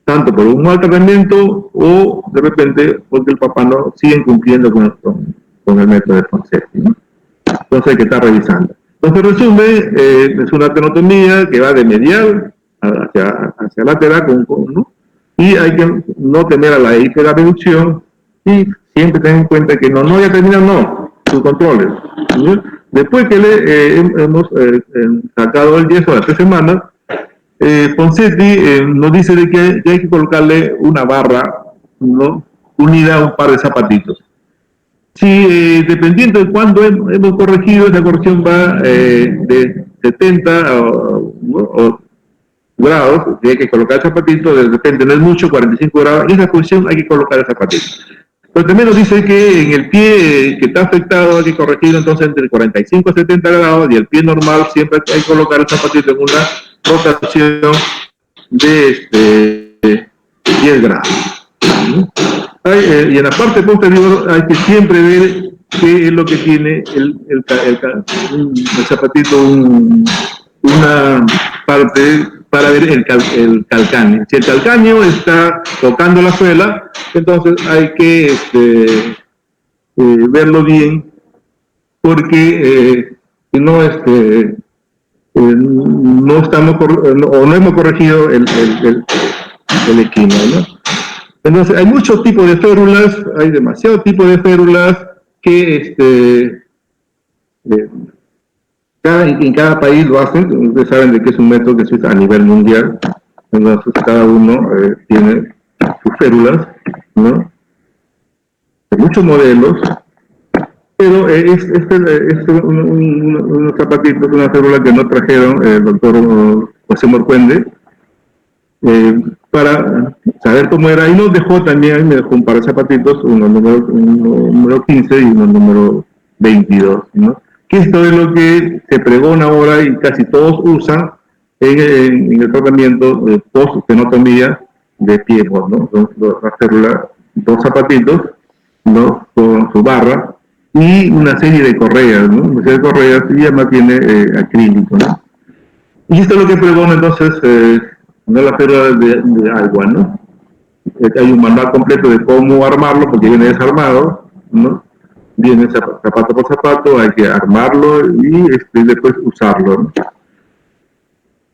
tanto por un mal tratamiento o de repente porque el papá no sigue cumpliendo con el método de Ponseti, ¿no? Entonces hay que estar revisando. Entonces, resumen, es una tenotomía que va de medial hacia lateral, ¿no? Y hay que no temer a la hiperabducción y siempre tener en cuenta que no ya terminan, sus controles, ¿no? Después que hemos sacado el yeso a las 3 semanas, Ponseti nos dice de que hay que colocarle una barra, ¿no?, unida a un par de zapatitos. Si dependiendo de cuándo hemos corregido, esa corrección va de 70 grados, y hay que colocar el zapatito, de repente no es mucho, 45 grados, y esa posición hay que colocar el zapatito. Pero también nos dice que en el pie que está afectado hay que corregirlo entonces entre 45 a 70 grados, y el pie normal siempre hay que colocar el zapatito en una rotación de 10 grados. Y en la parte posterior hay que siempre ver qué es lo que tiene el zapatito, una parte para ver el calcáneo. Si el calcáneo está tocando la suela, entonces hay que verlo bien, porque si no, no estamos o no hemos corregido el equino, ¿no? Entonces hay muchos tipos de férulas, hay demasiados tipos de férulas que en cada país lo hacen. Ustedes saben de que es un método que se usa a nivel mundial. Entonces cada uno tiene sus férulas, ¿no? Hay muchos modelos, pero unos zapatitos, una férula que no trajeron el doctor José Morcuende, para saber cómo era, y nos dejó también, me dejó un par de zapatitos, uno número 15 y uno número 22, ¿no? Que esto es lo que se pregona ahora y casi todos usan en el tratamiento de post-tenotomía de pie, ¿no? La férula, dos zapatitos, ¿no? Con su barra y una serie de correas, ¿no? Una serie de correas, y además tiene acrílico, ¿no? Y esto es lo que pregona entonces no la férula de agua, ¿no? Hay un manual completo de cómo armarlo, porque viene desarmado, ¿no? Viene zapato por zapato, hay que armarlo y después usarlo, ¿no?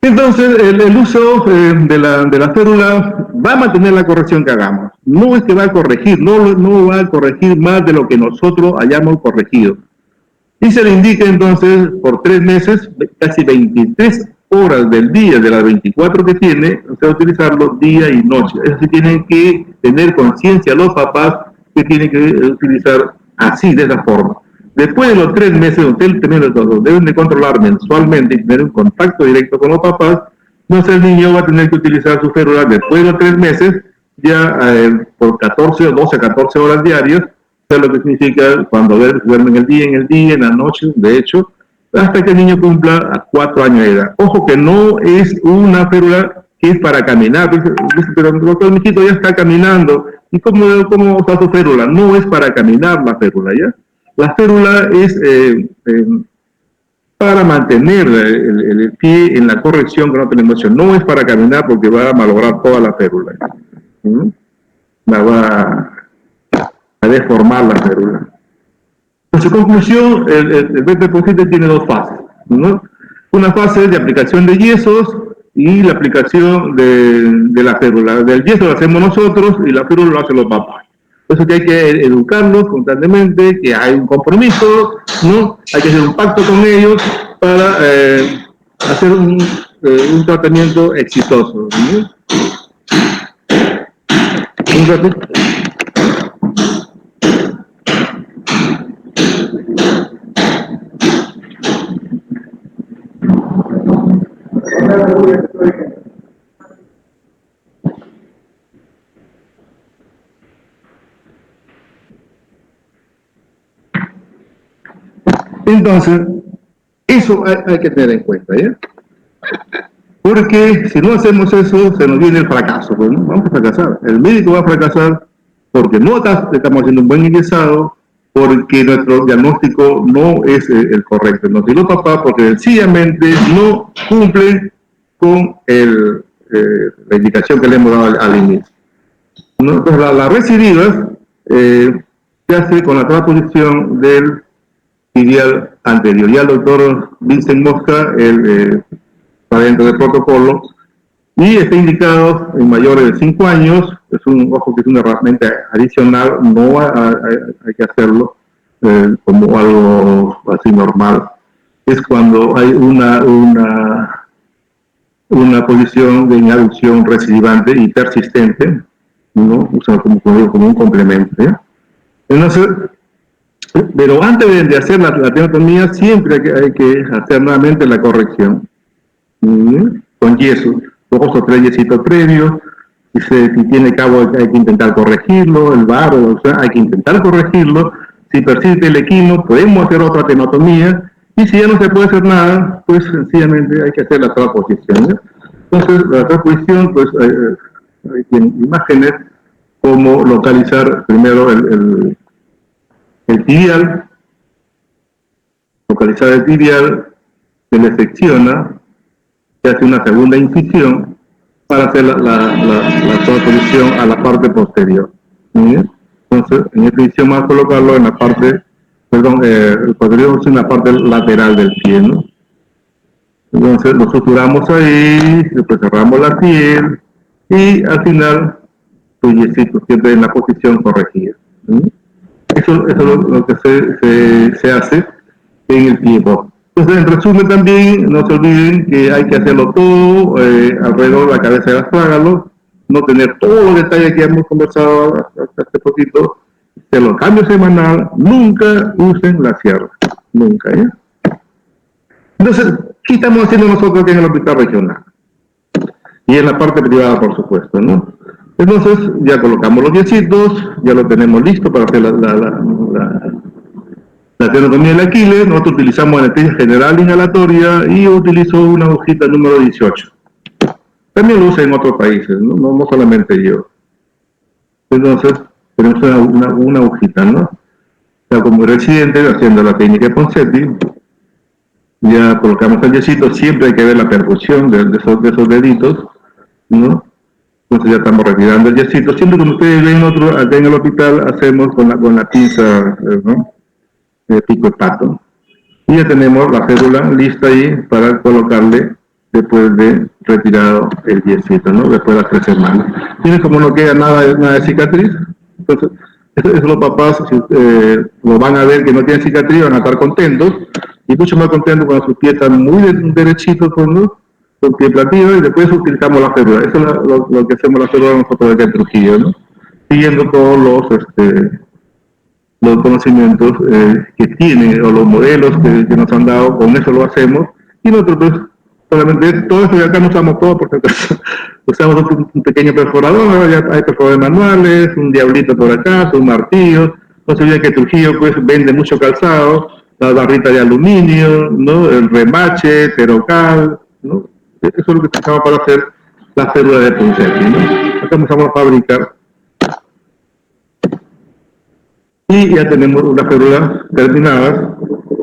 Entonces, el uso de la férula va a mantener la corrección que hagamos. No es que va a corregir, no va a corregir más de lo que nosotros hayamos corregido. Y se le indica entonces por 3 meses, casi 23 horas del día, de las 24 que tiene, o sea, utilizarlo día y noche. Eso sí, tienen que tener conciencia los papás que tienen que utilizar así, de esa forma. Después de los 3 meses, ustedes deben de controlar mensualmente y tener un contacto directo con los papás. Entonces el niño va a tener que utilizar su férula después de los 3 meses, ya por 14 o 12, 14 horas diarias, o sea, lo que significa cuando duermen en la noche, de hecho, hasta que el niño cumpla a 4 años de edad. Ojo que no es una férula que es para caminar, pero el doctor mijito ya está caminando. ¿Y cómo está su férula? No es para caminar la férula, ¿ya? La férula es para mantener el pie en la corrección que no tenemos emoción. No es para caminar porque va a malograr toda la férula. La va a deformar la férula. En su conclusión, el BPPOSIT tiene 2 fases, ¿no? Una fase de aplicación de yesos y la aplicación de la férula. Del yeso lo hacemos nosotros y la férula lo hacen los papás. Por eso que hay que educarlos constantemente, que hay un compromiso, ¿no? Hay que hacer un pacto con ellos para hacer un tratamiento exitoso, ¿no? Un ratito. Entonces, eso hay que tener en cuenta, ¿ya? Porque si no hacemos eso, se nos viene el fracaso, pues, ¿no? Vamos a fracasar. El médico va a fracasar porque no estamos haciendo un buen ingresado, porque nuestro diagnóstico no es el correcto. No, y los papás, porque sencillamente no cumplen con la indicación que le hemos dado al inicio. ¿No? Entonces, las recidivas se hace con la transposición del ideal anterior. Ya el doctor Vincent Mosca, está dentro del protocolo y está indicado en mayores de 5 años. Es que es una herramienta adicional, no hay que hacerlo como algo así normal. Es cuando hay una posición de inaducción recidivante y persistente, ¿no? Usa como un complemento, ¿eh? Entonces, pero antes de hacer la tenotomía, siempre hay que hacer nuevamente la corrección. Con yeso, 2 o 3 yesitos previos, si tiene cabo hay que intentar corregirlo, el varo, o sea, hay que intentar corregirlo. Si persiste el equino, podemos hacer otra tenotomía, y si ya no se puede hacer nada, pues sencillamente hay que hacer la transposición, ¿ya? Entonces, la transposición, pues hay imágenes como localizar primero el tibial, localizar el tibial, se le secciona, se hace una segunda incisión para hacer la transposición a la parte posterior. ¿Sí? Entonces, en esta incisión vamos a colocarlo en la parte, perdón, el posterior es en la parte lateral del pie, ¿no? Entonces lo suturamos ahí, después cerramos la piel y al final tu yesito siempre en la posición corregida. ¿Sí? Eso es lo que se hace en el pie box. Entonces, en resumen también, no se olviden que hay que hacerlo todo alrededor de la cabeza del astrágalo, no tener todos los detalles que hemos conversado hasta este poquito, hacerlo cambio semanal, nunca usen la sierra, nunca, ¿eh? Entonces, ¿qué estamos haciendo nosotros aquí en el hospital regional? Y en la parte privada, por supuesto, ¿no? Entonces, ya colocamos los yesitos, ya lo tenemos listo para hacer la tenotomía del Aquiles. Nosotros utilizamos anestesia general inhalatoria y yo utilizo una hojita número 18. También lo usa en otros países, no solamente yo. Entonces, tenemos una hojita, ¿no? O sea, como residente, haciendo la técnica de Ponseti, ya colocamos el yesito, siempre hay que ver la percusión de esos deditos, ¿no? Entonces ya estamos retirando el yesito. Siempre como ustedes ven acá en el hospital, hacemos con la pinza, ¿no? De pico de pato. Y ya tenemos la férula lista ahí para colocarle después de retirado el yesito, ¿no? Después de las 3 semanas. Miren como no queda nada de cicatriz. Entonces, eso los papás, si lo van a ver que no tienen cicatriz, van a estar contentos. Y mucho más contentos cuando sus pies están muy derechitos, ¿no? Con pie platillo, y después utilizamos la férula. Eso es lo que hacemos la férula nosotros acá en Trujillo, ¿no? Siguiendo todos los conocimientos que tienen, o los modelos que nos han dado, con eso lo hacemos, y nosotros pues, solamente todo esto de acá no usamos todo, porque usamos un pequeño perforador, ya hay perforadores manuales, un diablito por acá, un martillo. No se olviden que Trujillo pues vende mucho calzado, la barrita de aluminio, ¿no? El remache, terocal, ¿no? Eso es lo que utilizamos para hacer la férula de Ponseti, ¿no? Acá comenzamos a fabricar y ya tenemos una férula terminada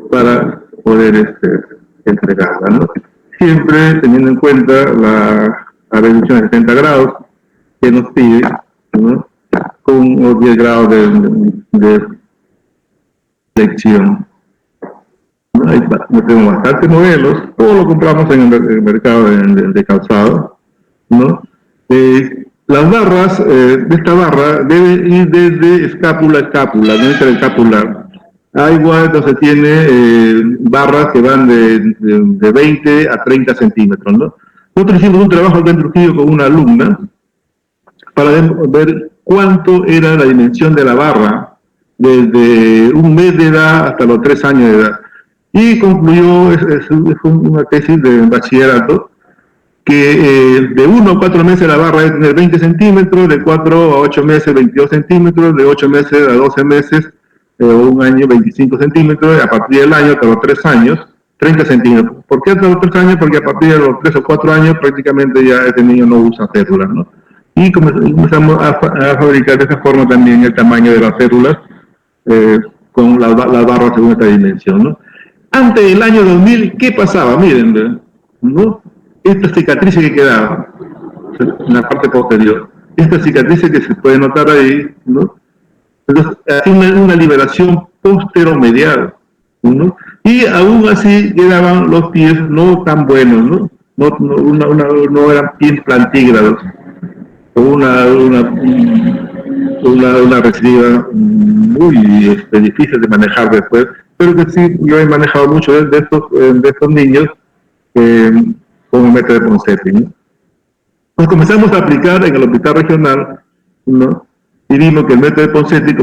para poder entregarla, ¿no? Siempre teniendo en cuenta la reducción de 70 grados que nos pide, ¿no? Con unos 10 grados de flexión. ¿No? Tenemos bastantes modelos, todo lo compramos en el mercado de calzado, ¿no? Las barras de esta barra deben ir desde escápula a escápula, no es el escapular. Igual entonces tiene barras que van de 20 a 30 centímetros, ¿no? Nosotros hicimos un trabajo acá en Trujillo con una alumna para ver cuánto era la dimensión de la barra desde un mes de edad hasta los 3 años de edad. Y concluyó, fue una tesis de bachillerato, que de 1 a 4 meses la barra debe tener 20 centímetros, de 4 a 8 meses 22 centímetros, de 8 meses a 12 meses o un año 25 centímetros, a partir del año hasta los 3 años 30 centímetros. ¿Por qué hasta los 3 años? Porque a partir de los 3 o 4 años prácticamente ya este niño no usa cédulas, ¿no? Y comenzamos a fabricar de esa forma también el tamaño de las cédulas con las barras según esta dimensión, ¿no? Antes del año 2000, ¿qué pasaba? Miren, ¿no? Estas cicatrices que quedaban en la parte posterior, estas cicatrices que se pueden notar ahí, ¿no? Entonces, hay una liberación posteromedial, ¿no? Y aún así quedaban los pies no tan buenos, ¿no? No eran pies plantígrados, o una recidiva muy difícil de manejar después, pero que sí, yo he manejado mucho de estos niños con el método de Ponseti, ¿no? Pues comenzamos a aplicar en el hospital regional, ¿no? Y vimos que el método de Ponseti yo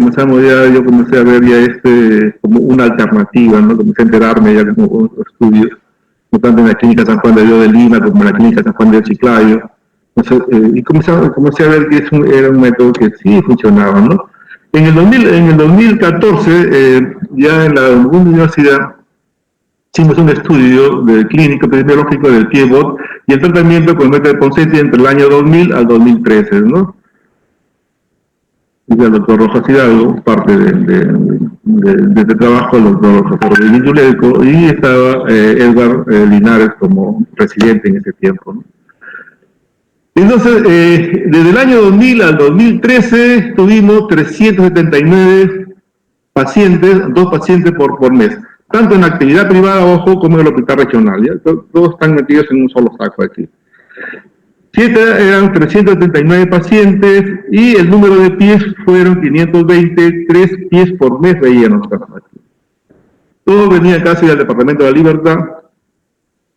comencé a ver ya como una alternativa, ¿no? Comencé a enterarme ya como estudios, no tanto en la clínica San Juan de Dios de Lima como en la clínica San Juan de Chiclayo, Entonces, y comencé a ver que era un método que sí funcionaba, ¿no? En el 2014, ya en la universidad, hicimos un estudio de clínico epidemiológico del piebot y el tratamiento con el método de Ponseti entre el año 2000 al 2013, ¿no? Y el doctor Rojas Hidalgo, parte de este trabajo, el doctor José Rodríguez Yuleco, y estaba Edgar Linares como presidente en ese tiempo, ¿no? Entonces, desde el año 2000 al 2013 tuvimos 379 pacientes, 2 pacientes por mes, tanto en la actividad privada, ojo, como en el hospital regional. ¿Ya? Todos están metidos en un solo saco aquí. Eran 379 pacientes y el número de pies fueron 520, 3 pies por mes veíamos. Todo venía casi del Departamento de la Libertad,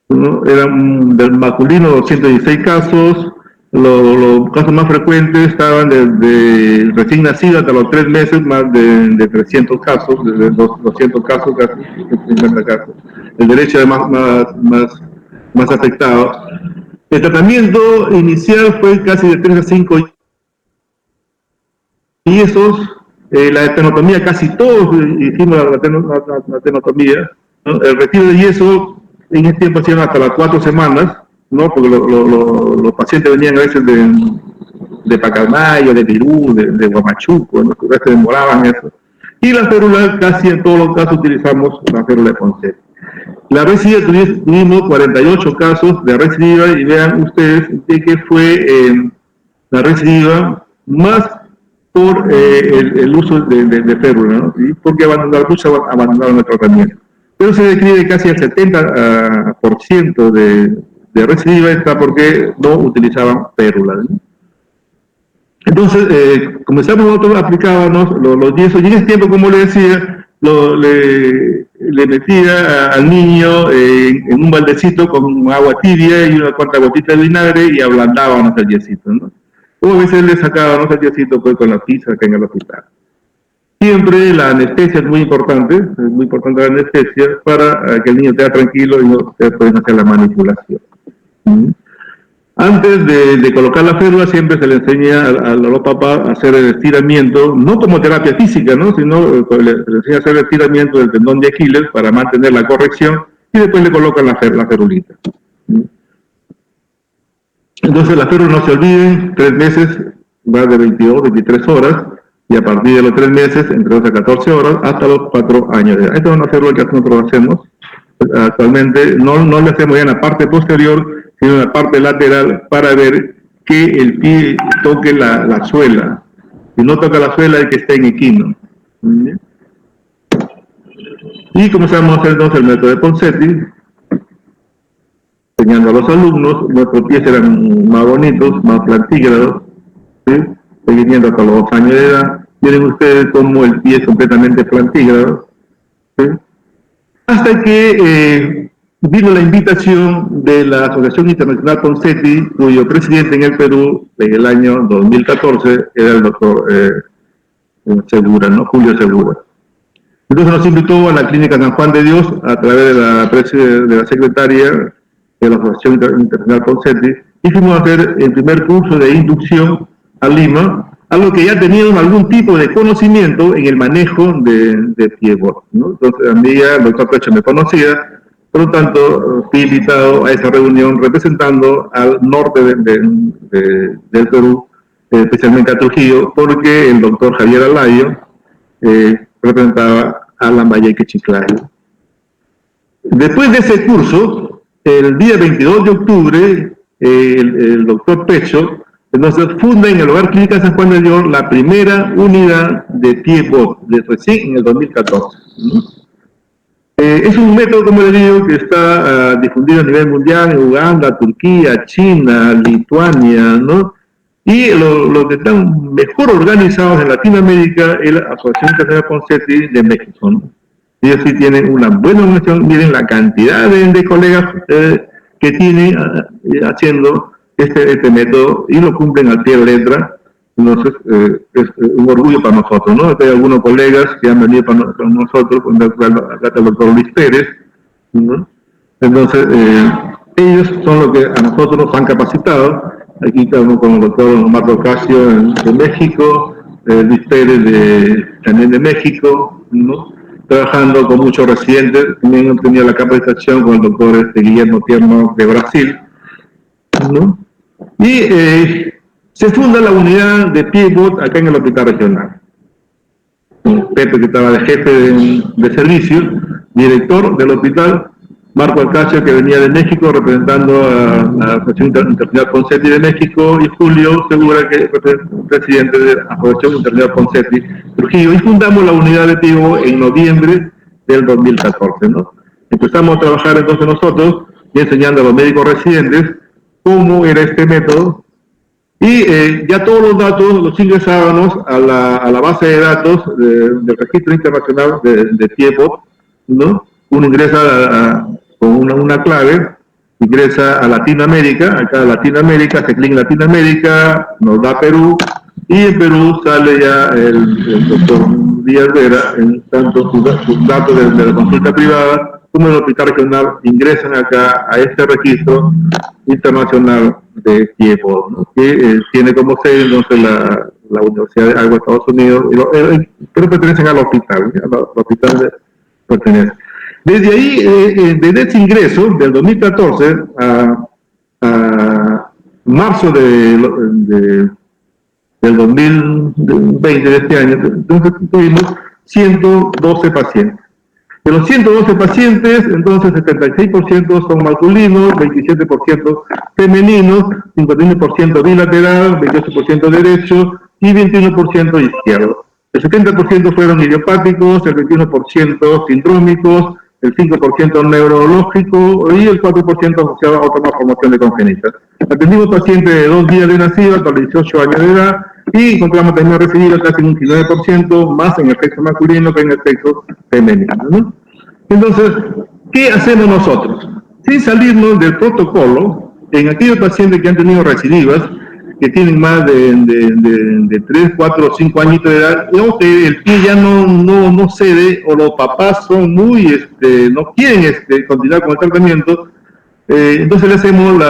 ¿no? Eran del masculino 216 casos, los casos más frecuentes estaban desde recién nacido hasta los 3 meses, más de 300 casos, desde 200 casos, casi 50 casos. El derecho es más afectado. El tratamiento inicial fue casi de 3 a 5 yesos, la tenotomía casi todos hicimos la tenotomía, ¿no? El retiro de yeso en ese tiempo hacían hasta las 4 semanas, ¿no? Porque los pacientes venían a veces de Pacalmayo, de Perú, de Huamachuco, ¿no? Que se demoraban eso. Y la férula, casi en todos los casos utilizamos la férula de Ponseti. La recidiva tuvimos 48 casos de recidiva y vean ustedes que fue la recidiva más por el uso de férula, ¿no? ¿Sí? Porque muchos abandonaron el tratamiento. Pero se describe casi el 70% de recidiva está porque no utilizaban férula, ¿no? Entonces, comenzamos nosotros, aplicábamos los yesos, y en ese tiempo, como le decía, le metía al niño en un baldecito con agua tibia y una cuarta gotita de vinagre y ablandábamos el yesito, ¿no? O a veces le sacábamos el yesito pues, con la pizza acá en el hospital. Siempre la anestesia es muy importante la anestesia para que el niño esté tranquilo y no ustedes pueden hacer la manipulación. Antes de colocar la férula siempre se le enseña a los papás a hacer el estiramiento, no como terapia física, ¿no? Sino le enseña a hacer el estiramiento del tendón de Aquiles para mantener la corrección y después le colocan la ferulita. Entonces la férula, no se olviden, 3 meses va de 22, 23 horas y a partir de los 3 meses, entre 12 a 14 horas, hasta los 4 años de edad. Esta es una férula que nosotros hacemos actualmente, no le hacemos ya en la parte posterior, sino en la parte lateral para ver que el pie toque la suela. Si no toca la suela, hay que estar en equino. Y comenzamos a hacer entonces el método de Ponseti, enseñando a los alumnos. Nuestros pies eran más bonitos, más plantígrados, ¿sí? Viniendo hasta los 2 años de edad. Miren ustedes cómo el pie es completamente plantígrado, ¿sí? Hasta que vino la invitación de la Asociación Internacional Ponseti, cuyo presidente en el Perú en el año 2014 era el doctor Segura, ¿no? Julio Segura. Entonces nos invitó a la Clínica San Juan de Dios a través de la secretaria de la Asociación Internacional Ponseti y fuimos a hacer el primer curso de inducción a Lima, algo que ya teníamos algún tipo de conocimiento en el manejo de piebot, ¿no? Entonces a mí ya el doctor Pecho me conocía, por lo tanto fui invitado a esa reunión representando al norte del Perú, especialmente a Trujillo, porque el doctor Javier Alayo representaba a Lambayeque Chiclayo. Después de ese curso, el día 22 de octubre, el doctor Pecho entonces funda en el Hogar Clínica San Juan de Dios la primera unidad de piebot, recién en el 2014. Es un método, como le digo, que está difundido a nivel mundial en Uganda, Turquía, China, Lituania, ¿no? Y los que están mejor organizados en Latinoamérica es la Asociación Internacional Ponseti de México, ¿no? Ellos sí tienen una buena organización, miren la cantidad de colegas que tienen haciendo este método y lo cumplen al pie de letra. Entonces es un orgullo para nosotros, ¿no? Hay algunos colegas que han venido con nosotros, acá el doctor Luis Pérez, ¿no? Entonces ellos son los que a nosotros nos han capacitado Aquí estamos con el doctor Marco Casio de México, Luis Pérez también de México, ¿no? Trabajando con muchos residentes. También tenía la capacitación con el doctor Guillermo Tierno de Brasil, ¿no? Y se funda la unidad de Pivot acá en el hospital regional. Pepe, que estaba de jefe de servicio, director del hospital, Marco Alcacio, que venía de México representando a la Asociación Internacional Ponseti de México, y Julio Segura, que es presidente de la Asociación Internacional Ponseti Trujillo, y fundamos la unidad de Pivo en noviembre del 2014, ¿no? Empezamos a trabajar entonces nosotros y enseñando a los médicos residentes cómo era este método, y ya todos los datos los ingresábamos a la base de datos del registro internacional de Piebot, ¿no? Uno ingresa con una clave, ingresa a Latinoamérica, acá Latinoamérica, hace clic en Latinoamérica, nos da Perú, y en Perú sale ya el doctor Díaz Vera, en tanto sus datos de la consulta privada como el hospital regional ingresan acá a este registro internacional de Piebot, ¿no? Que tiene como sede entonces la Universidad de Agua de Estados Unidos, pero pertenecen al hospital, al hospital pertenece. Desde ahí, desde ese ingreso, del 2014 a marzo del 2020 de este año, entonces tuvimos 112 pacientes. De los 112 pacientes, entonces 76% son masculinos, 27% femeninos, 51% bilateral, 28% derecho y 21% izquierdo. El 70% fueron idiopáticos, el 21% sindrómicos, el 5% neurológico y el 4% asociado a otra malformación de congénita. Atendimos pacientes de 2 días de nacido hasta los 18 años de edad y encontramos también recibido casi un 29% más en el sexo masculino que en el sexo femenino, ¿no? Entonces, ¿qué hacemos nosotros? Sin salirnos del protocolo, en aquellos pacientes que han tenido recidivas, que tienen más de 3, 4 o 5 añitos de edad, o que el pie ya no cede, o los papás son muy, no quieren continuar con el tratamiento, entonces le hacemos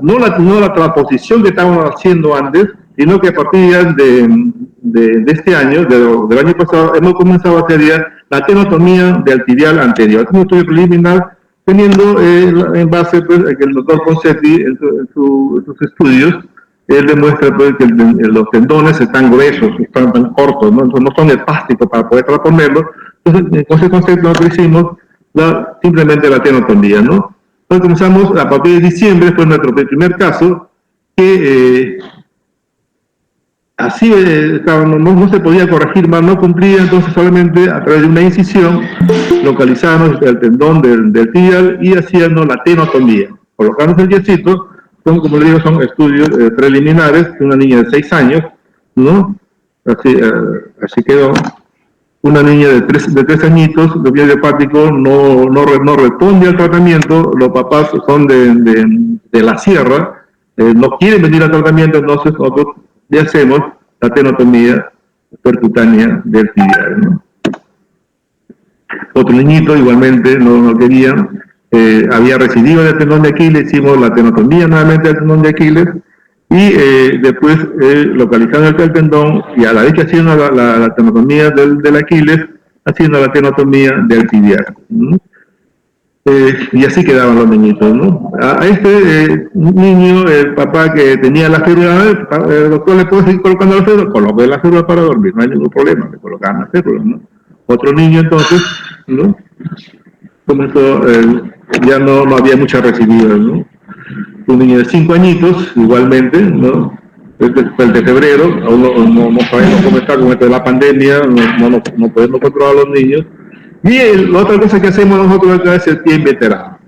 no la transposición que estábamos haciendo antes, sino que a partir de este año, del año pasado, hemos comenzado a hacer ya la tenotomía del tibial anterior. Es un estudio preliminar teniendo en base pues, que el doctor Ponseti en sus estudios, él demuestra pues, que los tendones están gruesos, están tan cortos, no son elásticos para poder transponerlos. Entonces, con ese concepto nosotros hicimos simplemente la tenotomía, ¿no? Entonces comenzamos a partir de diciembre, fue nuestro primer caso, que así no se podía corregir más, no cumplía, entonces solamente a través de una incisión localizábamos el tendón del tibial y hacíamos la tenotomía. Colocamos el yesito, como le digo, son estudios preliminares de una niña de 6 años, ¿no? Así quedó. Una niña de 3 añitos, el pie hepático no responde al tratamiento, los papás son de la sierra, no quieren venir al tratamiento, entonces nosotros le hacemos la tenotomía percutánea del tibial, ¿no? Otro niñito igualmente no quería, había recidivo del tendón de Aquiles, hicimos la tenotomía nuevamente del tendón de Aquiles, y después localizando el tendón, y a la vez que haciendo la tenotomía del Aquiles, haciendo la tenotomía del tibial, ¿no? Y así quedaban los niñitos, ¿no? A este niño, el papá que tenía la férula, el doctor le puede seguir colocando la férula, coloque la férula para dormir, no hay ningún problema, le colocaban la férula, ¿no? Otro niño entonces, ¿no? Comenzó, ya no había muchas recididas, ¿no? Un niño de 5 añitos, igualmente, ¿no? El de febrero, aún no sabemos cómo está con esto de la pandemia, no podemos controlar a los niños. Y la otra cosa que hacemos nosotros acá es el pie inveterado.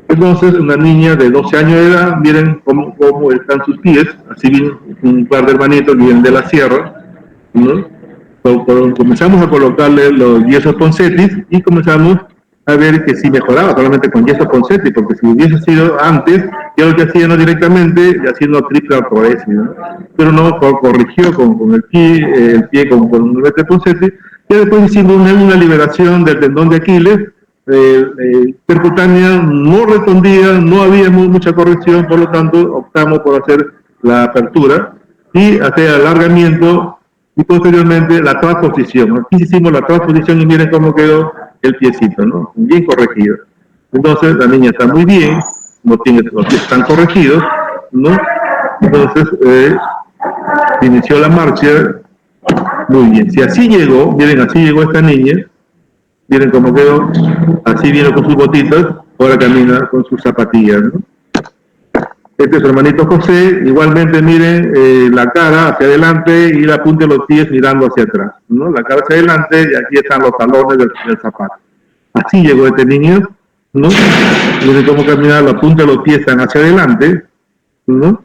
Entonces, una niña de 12 años de edad, miren cómo están sus pies, así vienen un par de hermanitos que vienen de la sierra, ¿no? Comenzamos a colocarle los yesos Ponseti y comenzamos a ver que sí mejoraba solamente con yeso Ponseti, porque si hubiese sido antes, yo lo que hacía no directamente, haciendo triple artrodesis, ¿no? Pero no corrigió con el pie con el yeso Ponseti, y después hicimos una liberación del tendón de Aquiles, percutánea, no respondía, no había mucha corrección, por lo tanto optamos por hacer la apertura y hacer el alargamiento y posteriormente la transposición. Aquí hicimos la transposición y miren cómo quedó el piecito, ¿no? Bien corregido. Entonces la niña está muy bien, no tiene los pies tan corregidos, ¿no? Entonces inició la marcha muy bien. Si así llegó, miren, así llegó esta niña, miren cómo quedó, así vino con sus botitas, ahora camina con sus zapatillas, ¿no? Este es su hermanito José, igualmente miren la cara hacia adelante y la punta de los pies mirando hacia atrás, ¿no? La cara hacia adelante y aquí están los talones del zapato. Así llegó este niño, ¿no? Miren cómo camina, la punta de los pies están hacia adelante, ¿no?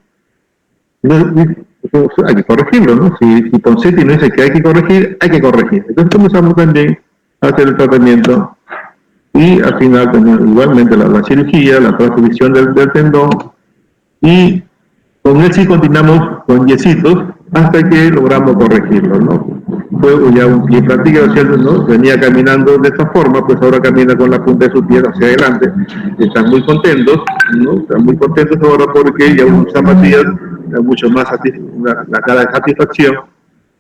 Hay que corregirlo, ¿no? Si Ponseti no dice que hay que corregir, hay que corregir. Entonces comenzamos también a hacer el tratamiento y al final igualmente la cirugía, la transposición del tendón y con él sí continuamos con yesitos hasta que logramos corregirlo, ¿no? Fue ya un pie práctico, ¿cierto? ¿No? Venía caminando de esta forma, pues ahora camina con la punta de sus pies hacia adelante. Están muy contentos, ¿no? Están muy contentos ahora porque ya usan zapatillas mucho más la cara de satisfacción,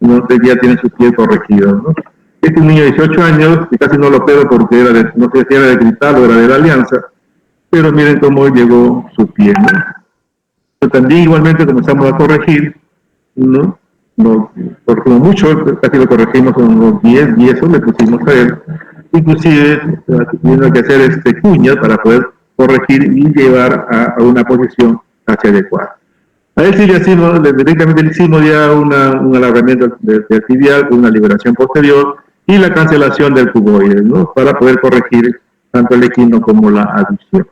¿no? Que ya tiene sus pies corregidos, ¿no? Este es un niño de 18 años, que casi no lo pedo porque era no sé si era de Cristal o era de la Alianza, pero miren cómo llegó su pie, ¿no? Pero también igualmente comenzamos a corregir, ¿no? No, corregimos mucho, casi lo corregimos con unos 10 y eso le pusimos a él. Inclusive tuvimos que hacer cuñas para poder corregir y llevar a una posición hacia adecuada. A él sí le hicimos, directamente le hicimos ya un alargamiento del tibial, una liberación posterior y la cancelación del cuboide, ¿no? Para poder corregir tanto el equino como la aducción.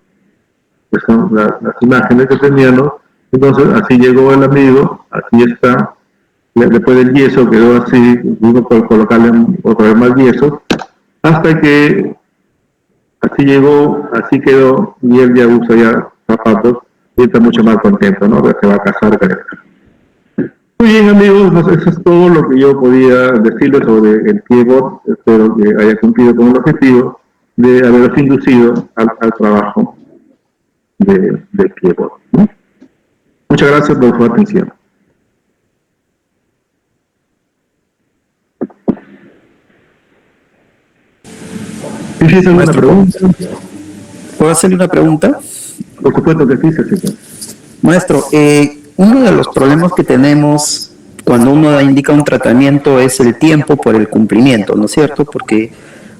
Pues son las imágenes que tenían, ¿no? Entonces así llegó el amigo, así está. Después del yeso quedó así, tuvimos que colocarle otra vez más yeso, hasta que así llegó, así quedó, y él ya usa ya zapatos, y está mucho más contento, ¿no? Se va a casar con él. Muy bien, amigos, pues eso es todo lo que yo podía decirles sobre el Piebot. Espero que haya cumplido con el objetivo de haberos inducido al trabajo del Piebot, ¿no? Muchas gracias por su atención. ¿Tienes alguna pregunta? ¿Puedo hacerle una pregunta? Por supuesto que sí, señor. Maestro, uno de los problemas que tenemos cuando uno indica un tratamiento es el tiempo por el cumplimiento, ¿no es cierto? Porque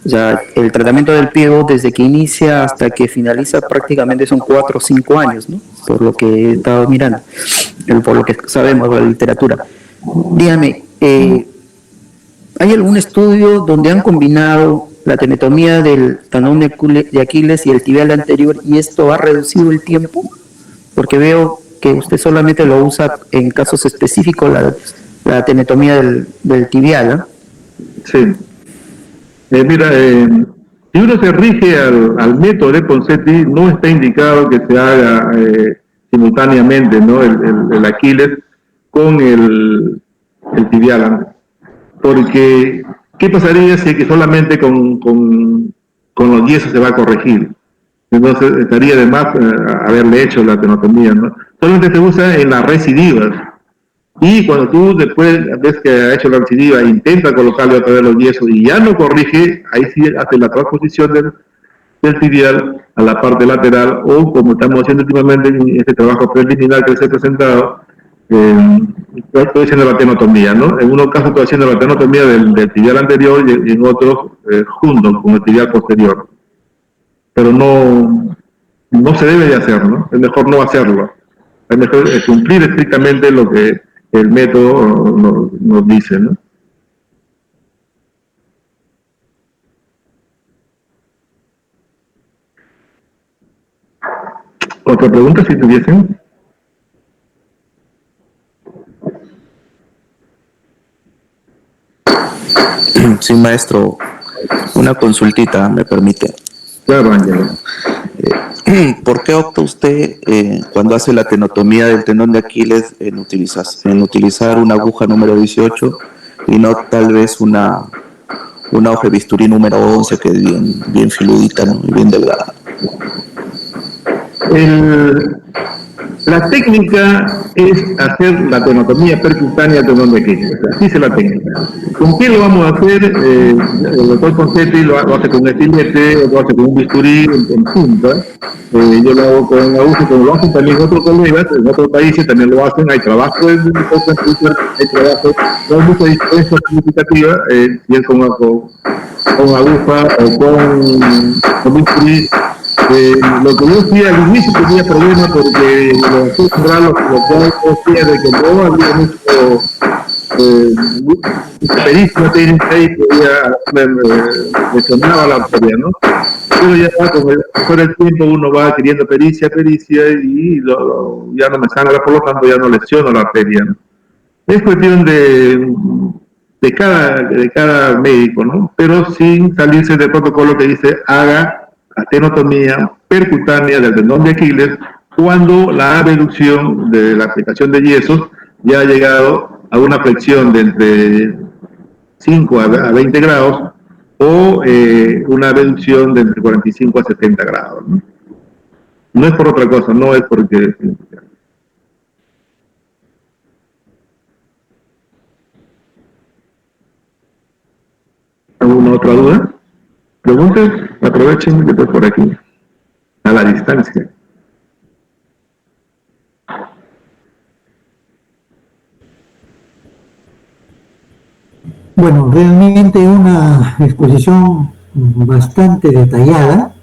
ya el tratamiento del piego desde que inicia hasta que finaliza prácticamente son 4 o 5 años, ¿no? Por lo que he estado mirando, por lo que sabemos de la literatura. Dígame, ¿hay algún estudio donde han combinado la tenotomía del tendón de Aquiles y el tibial anterior y esto ha reducido el tiempo? Porque veo que usted solamente lo usa en casos específicos, la tenotomía del tibial, ¿eh? Sí. Mira, si uno se rige al método de Ponseti, no está indicado que se haga simultáneamente, ¿no? el Aquiles con el tibial. Porque, ¿qué pasaría si es que solamente con los yesos se va a corregir? Entonces, estaría de más haberle hecho la tenotomía, ¿no? Solamente se usa en las recidivas. Y cuando tú después ves que ha hecho la recidiva e intenta colocarle otra vez los yesos y ya no corrige, ahí sí hace la transposición del tibial a la parte lateral, o como estamos haciendo últimamente en este trabajo preliminar que les he presentado, estoy haciendo la tenotomía, ¿no? En unos casos estoy haciendo la tenotomía del tibial anterior y en otros junto con el tibial posterior. Pero no se debe de hacer, ¿no? Es mejor no hacerlo. Es mejor cumplir estrictamente lo que el método nos dice, ¿no? ¿Otra pregunta si tuviesen? Sí, maestro, una consultita, me permite. Claro, Ángel. ¿Por qué opta usted cuando hace la tenotomía del tendón de Aquiles en utilizar una aguja número 18 y no tal vez una hoja de bisturí número 11 que es bien filudita, ¿no? Y bien delgada? La técnica es hacer la tenotomía percutánea de tendón de Aquiles. Así es la técnica. ¿Con qué lo vamos a hacer? El doctor Concetti lo hace con un estilete, lo hace con un bisturí en punta. Yo lo hago con aguja, como lo hacen también otros colegas, en otros países también lo hacen. Hay trabajo en Twitter, hay trabajo, no hay mucha diferencia significativa, si es con aguja o con bisturí. Lo que yo hacía al inicio tenía problemas porque los acostumbrados lo que decía de que no había mucha pericia técnica y podía lesionaba la arteria, ¿no? Pero ya con el tiempo uno va adquiriendo pericia y ya no me sangra, por lo tanto ya no lesiono la arteria, ¿no? Es cuestión de cada médico, ¿no? Pero sin salirse del protocolo que dice haga tenotomía percutánea del tendón de Aquiles cuando la abducción de la aplicación de yesos ya ha llegado a una flexión de entre 5 a 20 grados o una abducción de entre 45 a 70 grados, ¿no? No es por otra cosa, no es porque... ¿Alguna otra duda? Preguntas, aprovechen que estoy por aquí, a la distancia. Bueno, realmente una exposición bastante detallada,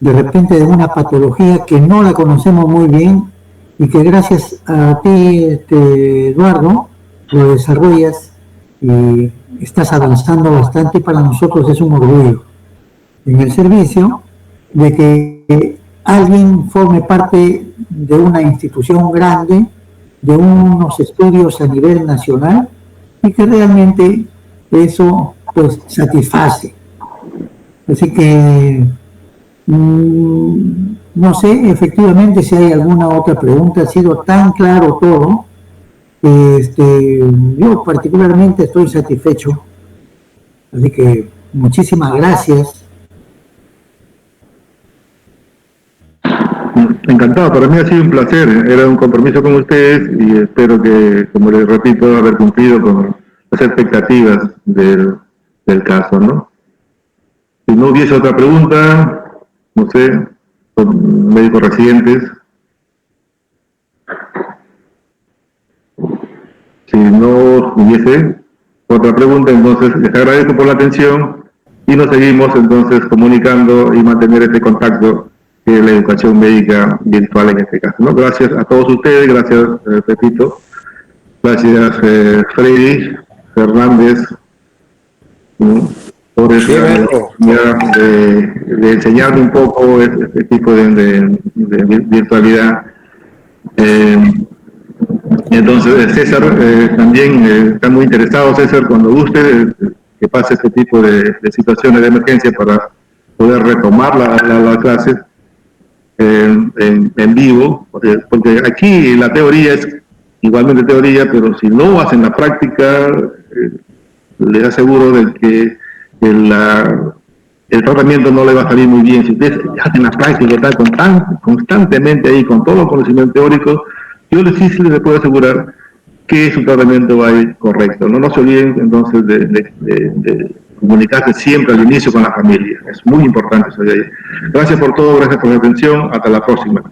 de repente de una patología que no la conocemos muy bien y que gracias a ti, Eduardo, lo desarrollas y estás avanzando bastante y para nosotros es un orgullo en el servicio de que alguien forme parte de una institución grande, de unos estudios a nivel nacional y que realmente eso pues satisface. Así que no sé efectivamente si hay alguna otra pregunta, ha sido tan claro todo. Yo particularmente estoy satisfecho, así que muchísimas gracias. Encantado, para mí ha sido un placer, era un compromiso con ustedes y espero que, como les repito, haber cumplido con las expectativas del caso, ¿no? Si no hubiese otra pregunta, no sé, son médicos residentes. Si no hubiese otra pregunta, entonces les agradezco por la atención y nos seguimos entonces comunicando y mantener este contacto que es la educación médica virtual en este caso, ¿no? Gracias a todos ustedes, gracias Pepito, gracias Freddy Fernández, ¿no? Por esa oportunidad de enseñarme un poco este tipo de virtualidad. Entonces César también está muy interesado, César, cuando guste que pase este tipo de situaciones de emergencia para poder retomar las clases en vivo, porque aquí la teoría es igualmente teoría, pero si no hacen la práctica, les aseguro de que el tratamiento no le va a salir muy bien. Si ustedes hacen la práctica, están constantemente ahí con todo el conocimiento teórico, yo sí les puedo asegurar que su tratamiento va a ir correcto. No se olviden entonces de comunicarse siempre al inicio con la familia. Es muy importante eso de ahí. Gracias por todo, gracias por la atención. Hasta la próxima.